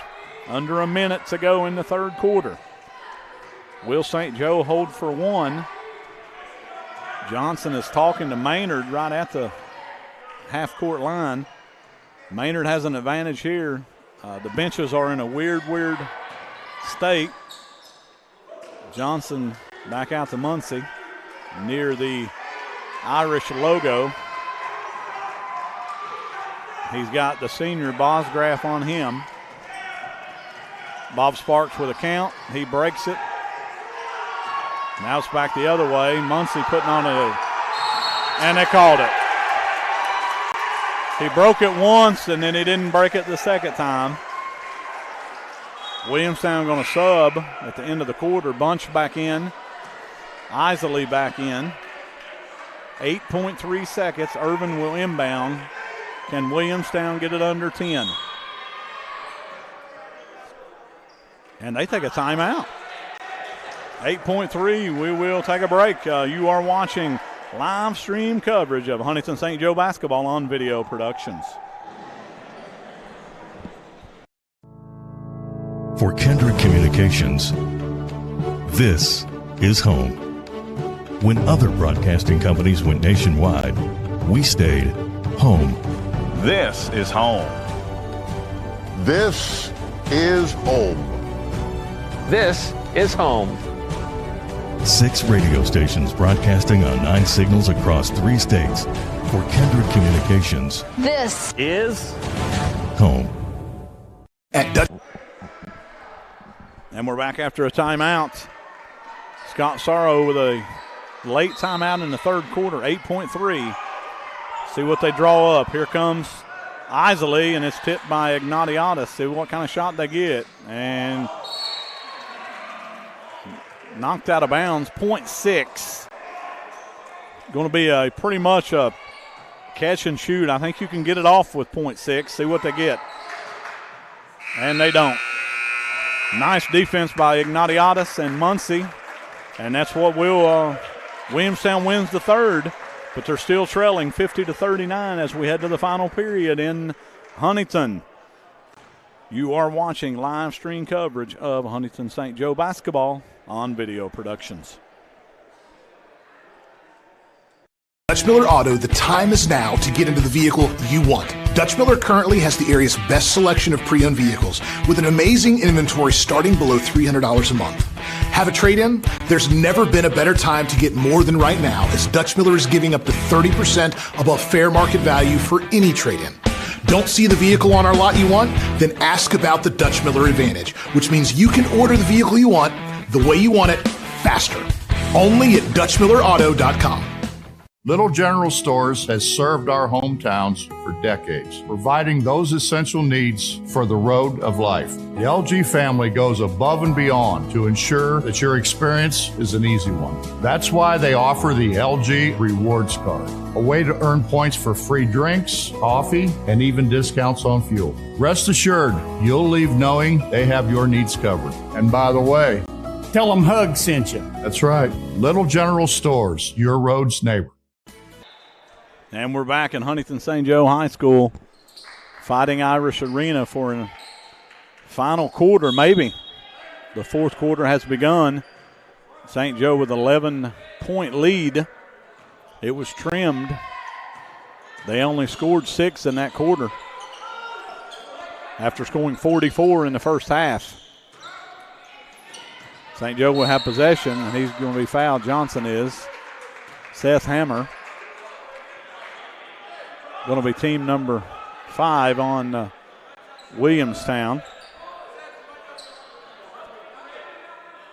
Under a minute to go in the third quarter. Will St. Joe hold for 1? Johnson is talking to Maynard right at the half-court line. Maynard has an advantage here. The benches are in a weird state. Johnson back out to Muncie near the Irish logo. He's got the senior Bosgraf on him. Bob Sparks with a count. He breaks it. Now it's back the other way. Muncie putting on and they called it. He broke it once, and then he didn't break it the second time. Williamstown going to sub at the end of the quarter. Bunch back in. Isley back in. 8.3 seconds. Irvin will inbound. Can Williamstown get it under 10? And they take a timeout. 8.3. We will take a break. You are watching live stream coverage of Huntington St. Joe basketball on Video Productions. For Kendrick Communications, this is home. When other broadcasting companies went nationwide, we stayed home. This is home. This is home. This is home. 6 radio stations broadcasting on 9 signals across 3 states. For Kendrick Communications, This is home. And we're back after a timeout. Scott Sorrow with a late timeout in the third quarter, 8.3. See what they draw up. Here comes Isley, and it's tipped by Ignatiadis. See what kind of shot they get. And knocked out of bounds, 0.6. Going to be pretty much a catch and shoot. I think you can get it off with 0.6. See what they get. And they don't. Nice defense by Ignatiadis and Muncie. And that's what Williamstown wins the third. But they're still trailing 50-39 as we head to the final period in Huntington. You are watching live stream coverage of Huntington St. Joe basketball on Video Productions. Dutch Miller Auto, the time is now to get into the vehicle you want. Dutch Miller currently has the area's best selection of pre-owned vehicles with an amazing inventory starting below $300 a month. Have a trade-in? There's never been a better time to get more than right now, as Dutch Miller is giving up to 30% above fair market value for any trade-in. Don't see the vehicle on our lot you want? Then ask about the Dutch Miller Advantage, which means you can order the vehicle you want, the way you want it, faster. Only at DutchMillerAuto.com. Little General Stores has served our hometowns for decades, providing those essential needs for the road of life. The LG family goes above and beyond to ensure that your experience is an easy one. That's why they offer the LG Rewards Card, a way to earn points for free drinks, coffee, and even discounts on fuel. Rest assured, you'll leave knowing they have your needs covered. And by the way, tell them Hug sent you. That's right. Little General Stores, your road's neighbor. And we're back in Huntington St. Joe High School, Fighting Irish Arena for a final quarter, maybe. The fourth quarter has begun. St. Joe with an 11-point lead. It was trimmed. They only scored 6 in that quarter after scoring 44 in the first half. St. Joe will have possession, and he's going to be fouled. Johnson is. Seth Hammer. Going to be team number 5 on Williamstown.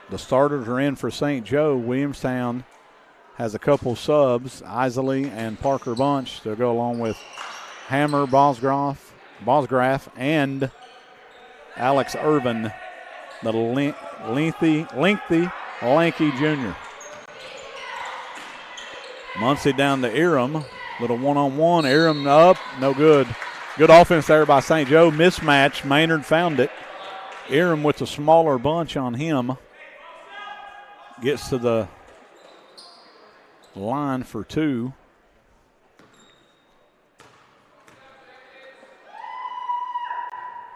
The starters are in for St. Joe. Williamstown has a couple subs, Isley and Parker Bunch. They'll go along with Hammer, Bosgraf, and Alex Irvin, the lanky junior. Muncie down to Eram. Little one-on-one. Aram up. No good. Good offense there by St. Joe. Mismatch. Maynard found it. Aram with the smaller bunch on him. Gets to the line for 2.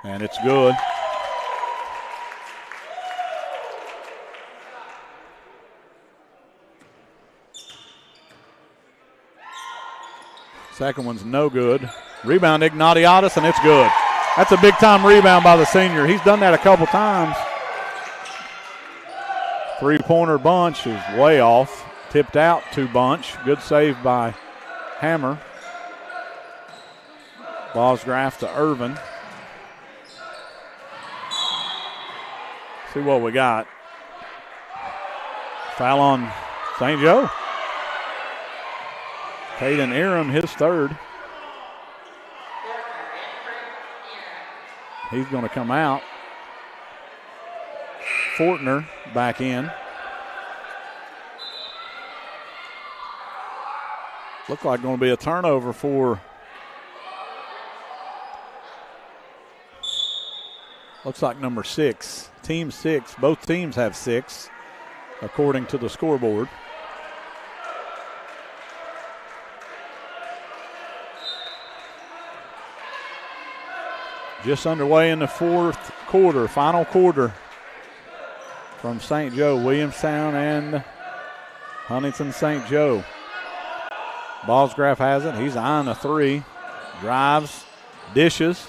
And it's good. Second one's no good. Rebound Ignatiadis, and it's good. That's a big-time rebound by the senior. He's done that a couple times. Three-pointer Bunch is way off. Tipped out to Bunch. Good save by Hammer. Bosgraf to Irvin. See what we got. Foul on St. Joe. Caden Aram, his third. He's going to come out. Fortner back in. Look like going to be a turnover for. Looks like number 6. Team 6. Both teams have 6, according to the scoreboard. Just underway in the fourth quarter, final quarter from St. Joe, Williamstown, and Huntington St. Joe. Bosgraf has it. He's eyeing a 3. Drives, dishes,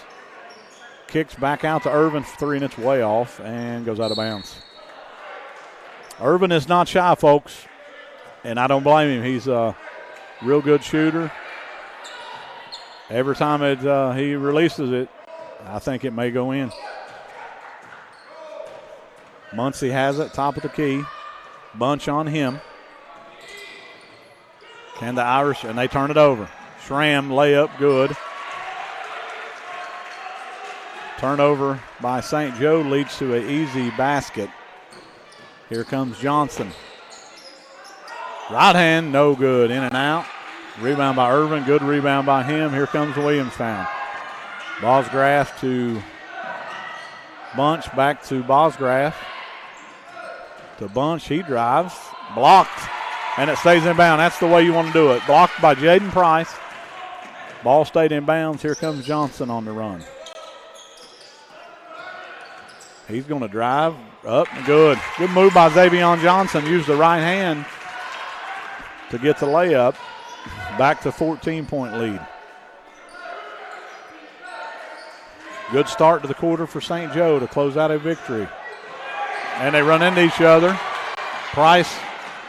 kicks back out to Irvin for 3, and it's way off and goes out of bounds. Irvin is not shy, folks, and I don't blame him. He's a real good shooter. Every time he releases it, I think it may go in. Muncie has it, top of the key. Bunch on him. Can the Irish, and they turn it over. Schramm layup, good. Turnover by St. Joe leads to an easy basket. Here comes Johnson. Right hand, no good, in and out. Rebound by Irvin, good rebound by him. Here comes Williamstown. Bosgraf to Bunch, back to Bosgraf. To Bunch, he drives, blocked, and it stays in bounds. That's the way you want to do it. Blocked by Jaden Price. Ball stayed in bounds. Here comes Johnson on the run. He's going to drive up, good. Good move by Xavion Johnson. Used the right hand to get the layup. Back to 14-point lead. Good start to the quarter for St. Joe to close out a victory. And they run into each other. Price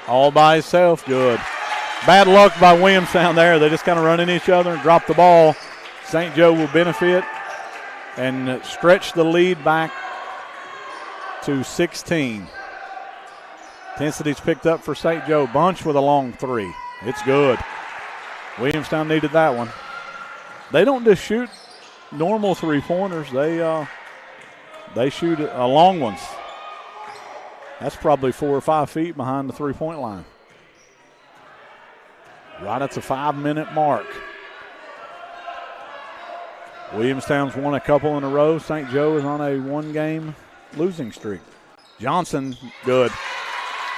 all by himself, good. Bad luck by Williamstown there. They just kind of run into each other and drop the ball. St. Joe will benefit and stretch the lead back to 16. Intensity's picked up for St. Joe. Bunch with a long 3. It's good. Williamstown needed that one. They don't just shoot normal three-pointers. They shoot long ones. That's probably 4 or 5 feet behind the three-point line. Right at the 5-minute mark. Williamstown's won a couple in a row. St. Joe is on a 1-game losing streak. Johnson, good.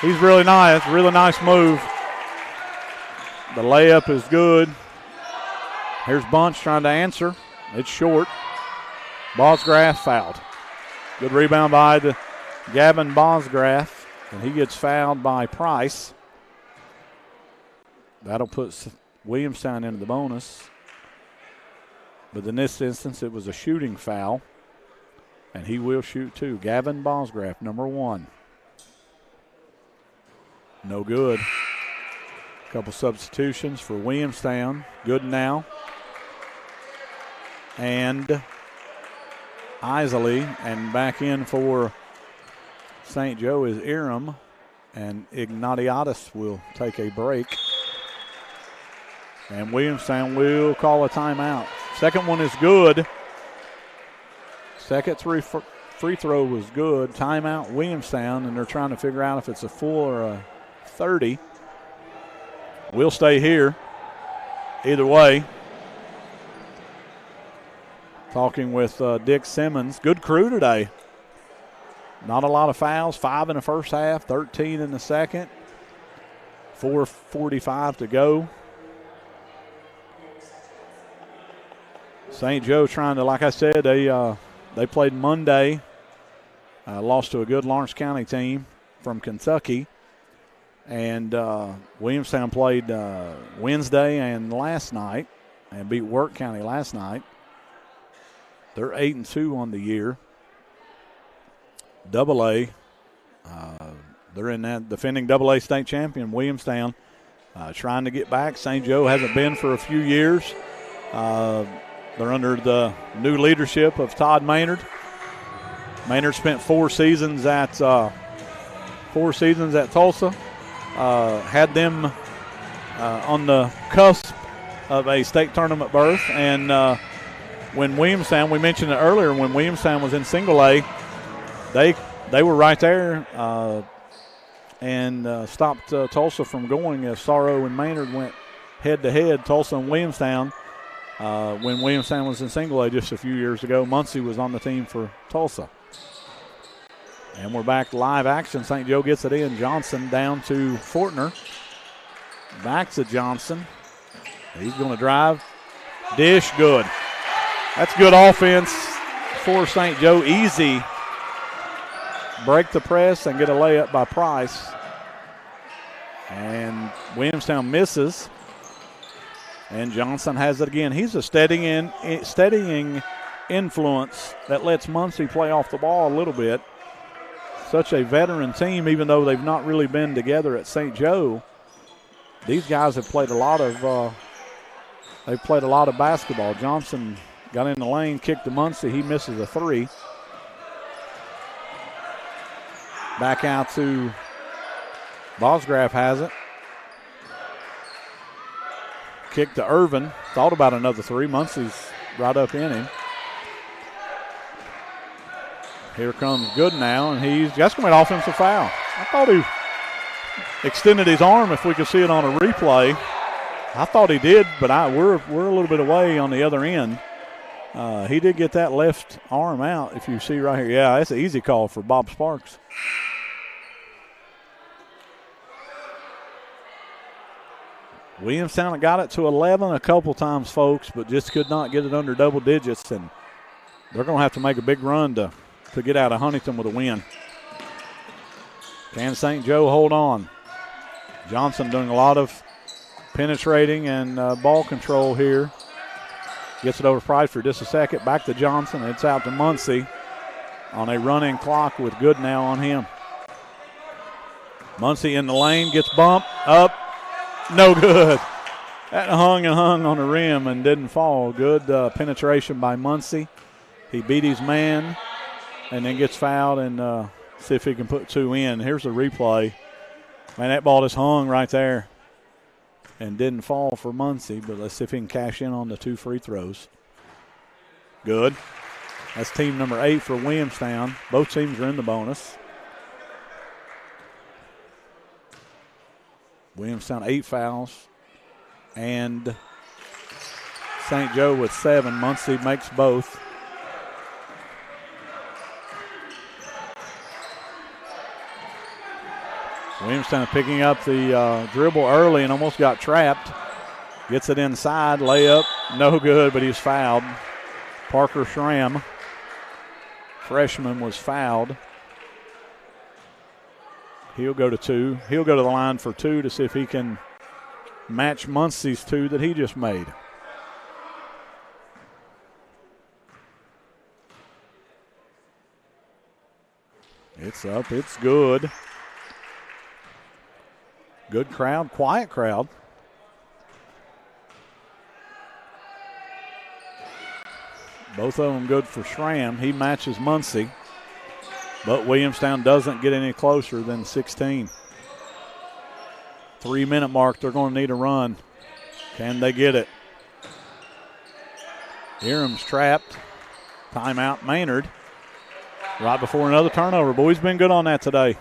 He's really nice. Really nice move. The layup is good. Here's Bunch trying to answer. It's short. Bosgraf fouled. Good rebound by Gavin Bosgraf, and he gets fouled by Price. That'll put Williamstown into the bonus. But in this instance, it was a shooting foul, and he will shoot too. Gavin Bosgraf, number 1. No good. Couple substitutions for Williamstown. Good now. And Isley, and back in for St. Joe is Aram, and Ignatiadis will take a break. And Williamstown will call a timeout. Second one is good. Second free throw was good. Timeout Williamstown, and they're trying to figure out if it's a full or a 30. We'll stay here. either way, talking with Dick Simmons. Good crew today. Not a lot of fouls. 5 in the first half, 13 in the second. 4:45 to go. St. Joe trying to, like I said, they played Monday. Lost to a good Lawrence County team from Kentucky. And Williamstown played Wednesday and last night and beat Work County last night. They're 8-2 on the year. AA, they're in that defending AA state champion, Williamstown, trying to get back. St. Joe hasn't been for a few years. They're under the new leadership of Todd Maynard. Maynard spent 4 seasons at Tulsa. Had them on the cusp of a state tournament berth. And when Williamstown, we mentioned it earlier, when Williamstown was in single A, they were right there and stopped Tulsa from going as Sorrow and Maynard went head-to-head, Tulsa and Williamstown. When Williamstown was in single A just a few years ago, Muncie was on the team for Tulsa. And we're back to live action. St. Joe gets it in. Johnson down to Fortner. Back to Johnson. He's going to drive. Dish, good. That's good offense for St. Joe. Easy. Break the press and get a layup by Price. And Williamstown misses. And Johnson has it again. He's a steadying influence that lets Muncie play off the ball a little bit. Such a veteran team, even though they've not really been together at St. Joe. These guys have played a lot of basketball. Johnson got in the lane, kicked to Muncie. He misses a 3. Back out to Bosgraf has it. Kick to Irvin. Thought about another 3. Muncie's right up in him. Here comes Good now, and that's going to be an offensive foul. I thought he extended his arm if we could see it on a replay. I thought he did, but we're a little bit away on the other end. He did get that left arm out, if you see right here. Yeah, that's an easy call for Bob Sparks. Williamstown got it to 11 a couple times, folks, but just could not get it under double digits, and they're going to have to make a big run to get out of Huntington with a win. Can St. Joe hold on? Johnson doing a lot of penetrating and ball control here. Gets it over Price for just a second. Back to Johnson. It's out to Muncie on a running clock with Good now on him. Muncie in the lane, gets bumped, up. No good. That hung on the rim and didn't fall. Good penetration by Muncie. He beat his man and then gets fouled and see if he can put 2 in. Here's a replay. Man, that ball just hung right there and didn't fall for Muncie, but let's see if he can cash in on the 2 free throws. Good. That's team number 8 for Williamstown. Both teams are in the bonus. Williamstown 8 fouls, and St. Joe with 7. Muncie makes both. Williamstown picking up the dribble early and almost got trapped. Gets it inside, layup, no good, but he's fouled. Parker Schramm, freshman, was fouled. He'll go to 2. He'll go to the line for 2 to see if he can match Muncie's 2 that he just made. It's up. It's good. Good crowd. Quiet crowd. Both of them good for Schramm. He matches Muncie. But Williamstown doesn't get any closer than 16. 3-minute mark, they're going to need a run. Can they get it? Hiram's trapped. Timeout, Maynard. Right before another turnover. Boy, he's been good on that today.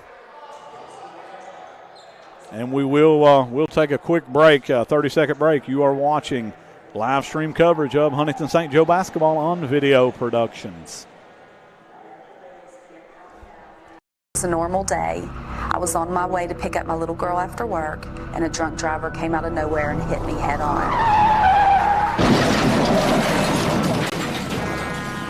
And we'll take a quick break, 30-second break. You are watching live stream coverage of Huntington St. Joe basketball on Video Productions. It was a normal day. I was on my way to pick up my little girl after work, and a drunk driver came out of nowhere and hit me head on.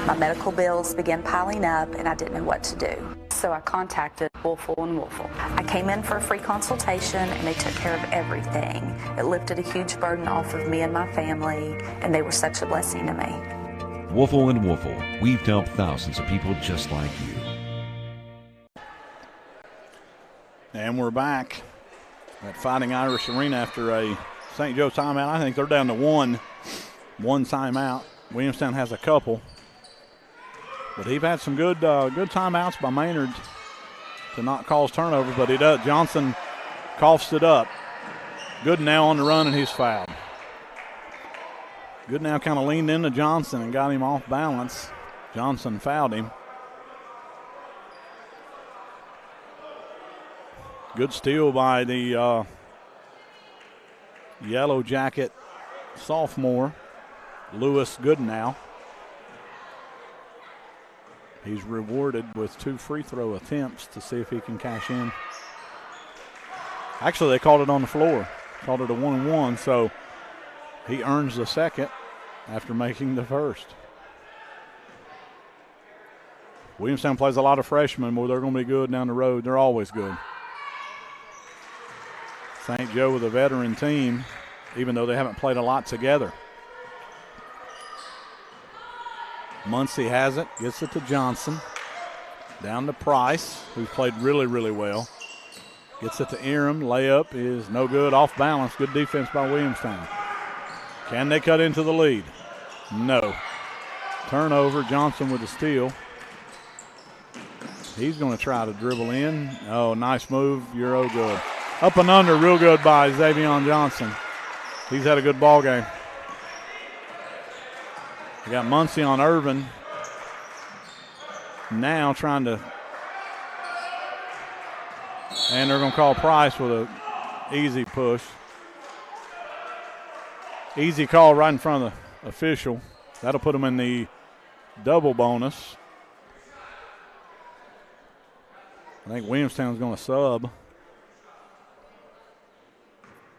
My medical bills began piling up, and I didn't know what to do. So I contacted WOELFEL and WOELFEL. I came in for a free consultation, and they took care of everything. It lifted a huge burden off of me and my family, and they were such a blessing to me. WOELFEL and WOELFEL. We've helped thousands of people just like you. And we're back at Fighting Irish Arena after a St. Joe timeout. I think they're down to one timeout. Williamstown has a couple. But he's had some good timeouts by Maynard to not cause turnovers, but he does. Johnson coughs it up. Good now on the run, and he's fouled. Good now kind of leaned into Johnson and got him off balance. Johnson fouled him. Good steal by the Yellow Jacket sophomore, Lewis Goodnow. He's rewarded with 2 free throw attempts to see if he can cash in. Actually, they called it on the floor. Called it a 1-and-1, so he earns the second after making the first. Williamstown plays a lot of freshmen. Boy, they're going to be good down the road. They're always good. St. Joe with a veteran team, even though they haven't played a lot together. Muncie has it, gets it to Johnson. Down to Price, who's played really, really well. Gets it to Aram. Layup is no good, off balance. Good defense by Williamstown. Can they cut into the lead? No. Turnover, Johnson with the steal. He's going to try to dribble in. Oh, nice move. Euro good. Up and under, real good by Xavion Johnson. He's had a good ball game. We got Muncie on Irvin. Now trying to, and they're going to call Price with an easy push. Easy call right in front of the official. That'll put them in the double bonus. I think Williamstown's going to sub.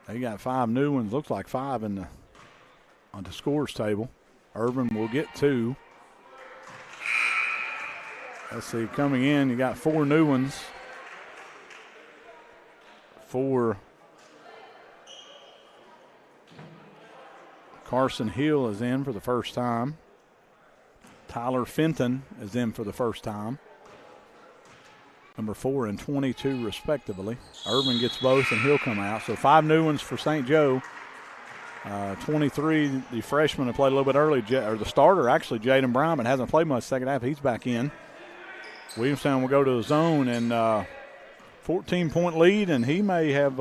They got 5 new ones. Looks like 5 on the scores table. Irvin will get 2. Let's see, coming in, you got 4 new ones. 4. Carson Hill is in for the first time. Tyler Fenton is in for the first time. Number 4 and 22 respectively. Irvin gets both and he'll come out. So 5 new ones for St. Joe. 23, the freshman that played a little bit early, or the starter actually, Jaden Brown, but hasn't played much second half. He's back in. Williamstown will go to the zone and 14-point lead, and he may have,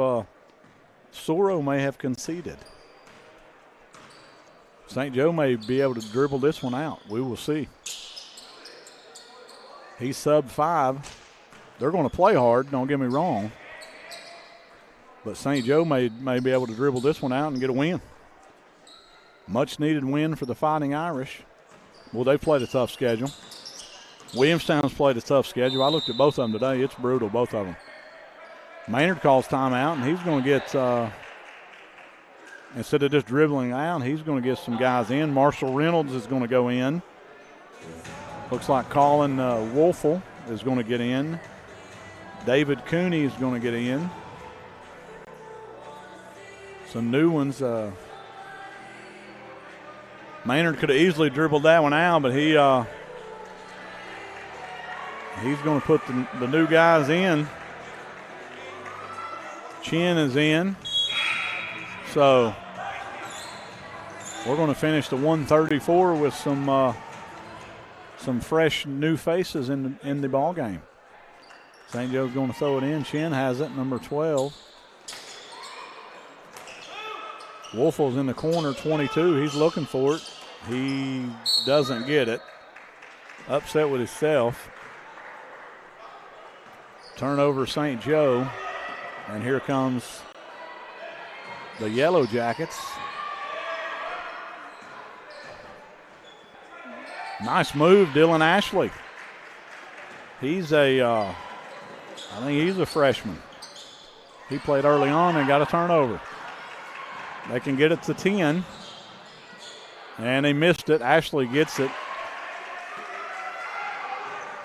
Soro may have conceded. St. Joe may be able to dribble this one out. We will see. He's sub 5. They're going to play hard, don't get me wrong. But St. Joe may be able to dribble this one out and get a win. Much needed win for the Fighting Irish. Well, they played a tough schedule. Williamstown's played a tough schedule. I looked at both of them today. It's brutal, both of them. Maynard calls timeout, and he's going to get, instead of just dribbling out, he's going to get some guys in. Marshall Reynolds is going to go in. Looks like Colin WOELFEL is going to get in. David Cooney is going to get in. Some new ones. Maynard could have easily dribbled that one out, but he's going to put the new guys in. Chin is in. So we're going to finish the 134 with some fresh new faces in the ball game. St. Joe's going to throw it in. Chin has it, number 12. WOELFEL's in the corner, 22. He's looking for it. He doesn't get it. Upset with himself. Turnover, St. Joe. And here comes the Yellow Jackets. Nice move, Dylan Ashley. He's I think he's a freshman. He played early on and got a turnover. They can get it to 10. And they missed it. Ashley gets it.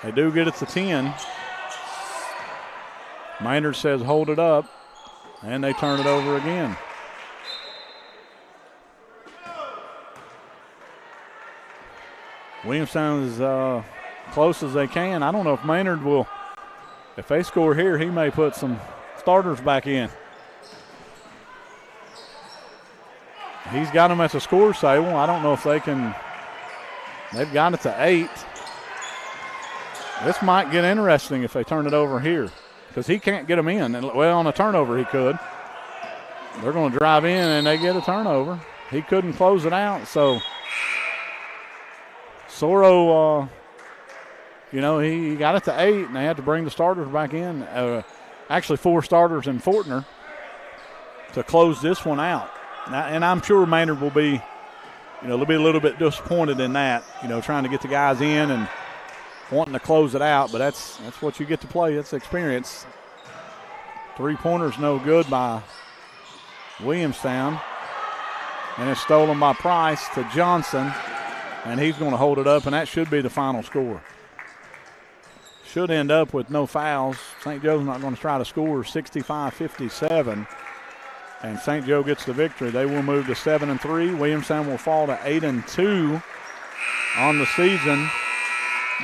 They do get it to 10. Maynard says hold it up. And they turn it over again. Williamstown is close as they can. I don't know if Maynard will, if they score here, he may put some starters back in. He's got them at the score table. I don't know if they can. They've got it to 8. This might get interesting if they turn it over here because he can't get them in. Well, on a turnover he could. They're going to drive in and they get a turnover. He couldn't close it out, so Soro, he got it to 8 and they had to bring the starters back in. Actually 4 starters in Fortner to close this one out. And I'm sure Maynard will be, they'll be a little bit disappointed in that, trying to get the guys in and wanting to close it out. But that's what you get to play. That's experience. 3-pointers no good by Williamstown. And it's stolen by Price to Johnson. And he's going to hold it up, and that should be the final score. Should end up with no fouls. St. Joe's not going to try to score 65-57. And St. Joe gets the victory. They will move to 7-3. Williamstown will fall to 8-2 on the season.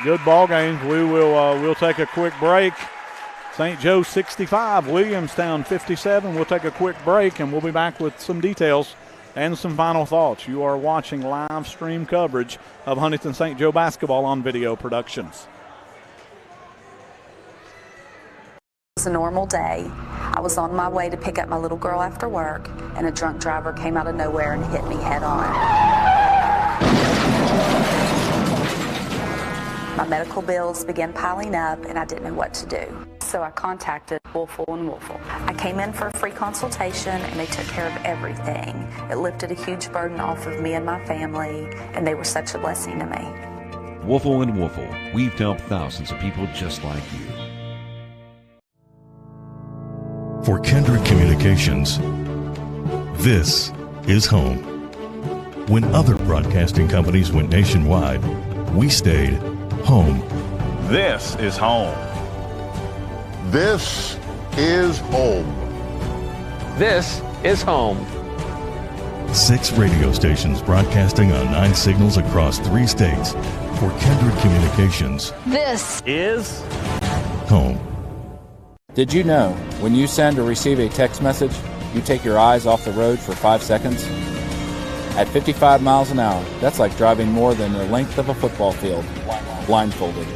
Good ball games. We'll take a quick break. St. Joe 65, Williamstown 57. We'll take a quick break, and we'll be back with some details and some final thoughts. You are watching live stream coverage of Huntington St. Joe basketball on Video Productions. It was a normal day. I was on my way to pick up my little girl after work, and a drunk driver came out of nowhere and hit me head on. My medical bills began piling up, and I didn't know what to do. So I contacted WOELFEL and WOELFEL. I came in for a free consultation, and they took care of everything. It lifted a huge burden off of me and my family, and they were such a blessing to me. WOELFEL and WOELFEL. We've helped thousands of people just like you. For Kendrick Communications, this is home. When other broadcasting companies went nationwide, we stayed home. This is home. This is home. This is home. 6 radio stations broadcasting on 9 signals across 3 states. For Kendrick Communications, this is home. Did you know when you send or receive a text message, you take your eyes off the road for 5 seconds? At 55 miles an hour, that's like driving more than the length of a football field, blindfolded.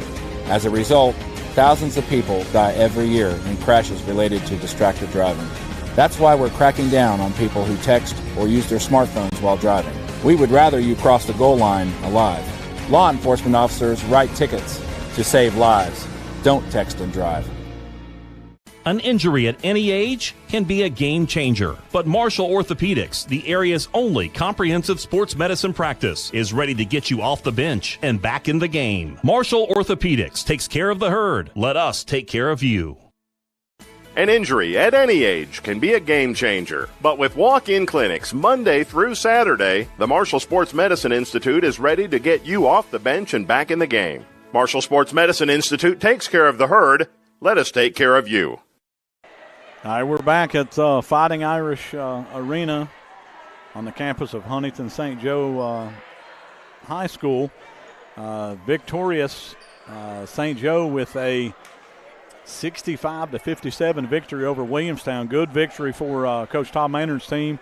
As a result, thousands of people die every year in crashes related to distracted driving. That's why we're cracking down on people who text or use their smartphones while driving. We would rather you cross the goal line alive. Law enforcement officers write tickets to save lives. Don't text and drive. An injury at any age can be a game changer. But Marshall Orthopedics, the area's only comprehensive sports medicine practice, is ready to get you off the bench and back in the game. Marshall Orthopedics takes care of the herd. Let us take care of you. An injury at any age can be a game changer. But with walk-in clinics Monday through Saturday, the Marshall Sports Medicine Institute is ready to get you off the bench and back in the game. Marshall Sports Medicine Institute takes care of the herd. Let us take care of you. All right, we're back at Fighting Irish Arena on the campus of Huntington St. Joe High School. Victorious St. Joe with a 65-57 victory over Williamstown. Good victory for Coach Todd Maynard's team.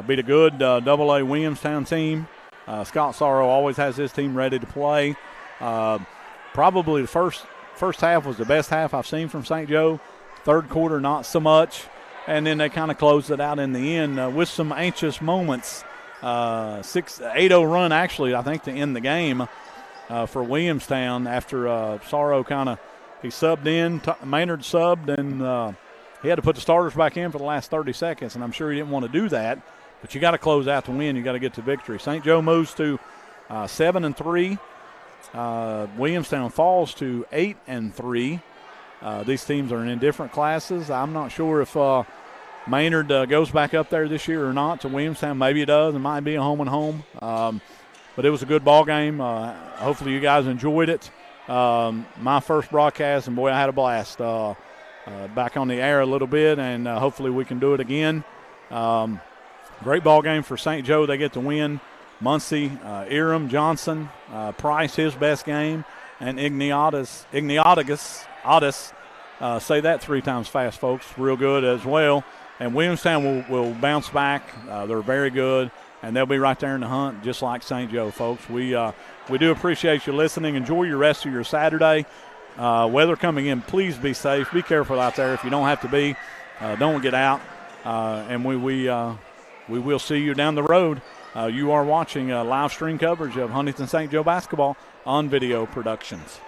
Beat a good AA Williamstown team. Scott Sorrow always has his team ready to play. Probably the first half was the best half I've seen from St. Joe. Third quarter, not so much. And then they kind of closed it out in the end with some anxious moments. 8-0 run, actually, I think, to end the game for Williamstown after Sorrow he subbed in. Maynard subbed, and he had to put the starters back in for the last 30 seconds, and I'm sure he didn't want to do that. But you got to close out to win. You got to get to victory. St. Joe moves to 7-3. Williamstown falls to 8-3. These teams are in different classes. I'm not sure if Maynard goes back up there this year or not to Williamstown. Maybe it does. It might be a home and home. But it was a good ball game. Hopefully you guys enjoyed it. My first broadcast, and boy, I had a blast. Back on the air a little bit, and hopefully we can do it again. Great ball game for St. Joe. They get to win. Muncie, Eram, Johnson, Price, his best game, and Ignatius, say that 3 times fast, folks, real good as well. And Williamstown will bounce back. They're very good, and they'll be right there in the hunt just like St. Joe, folks. We do appreciate you listening. Enjoy your rest of your Saturday. Weather coming in, please be safe. Be careful out there. If you don't have to be, don't get out. And we will see you down the road. You are watching live stream coverage of Huntington St. Joe basketball on Video Productions.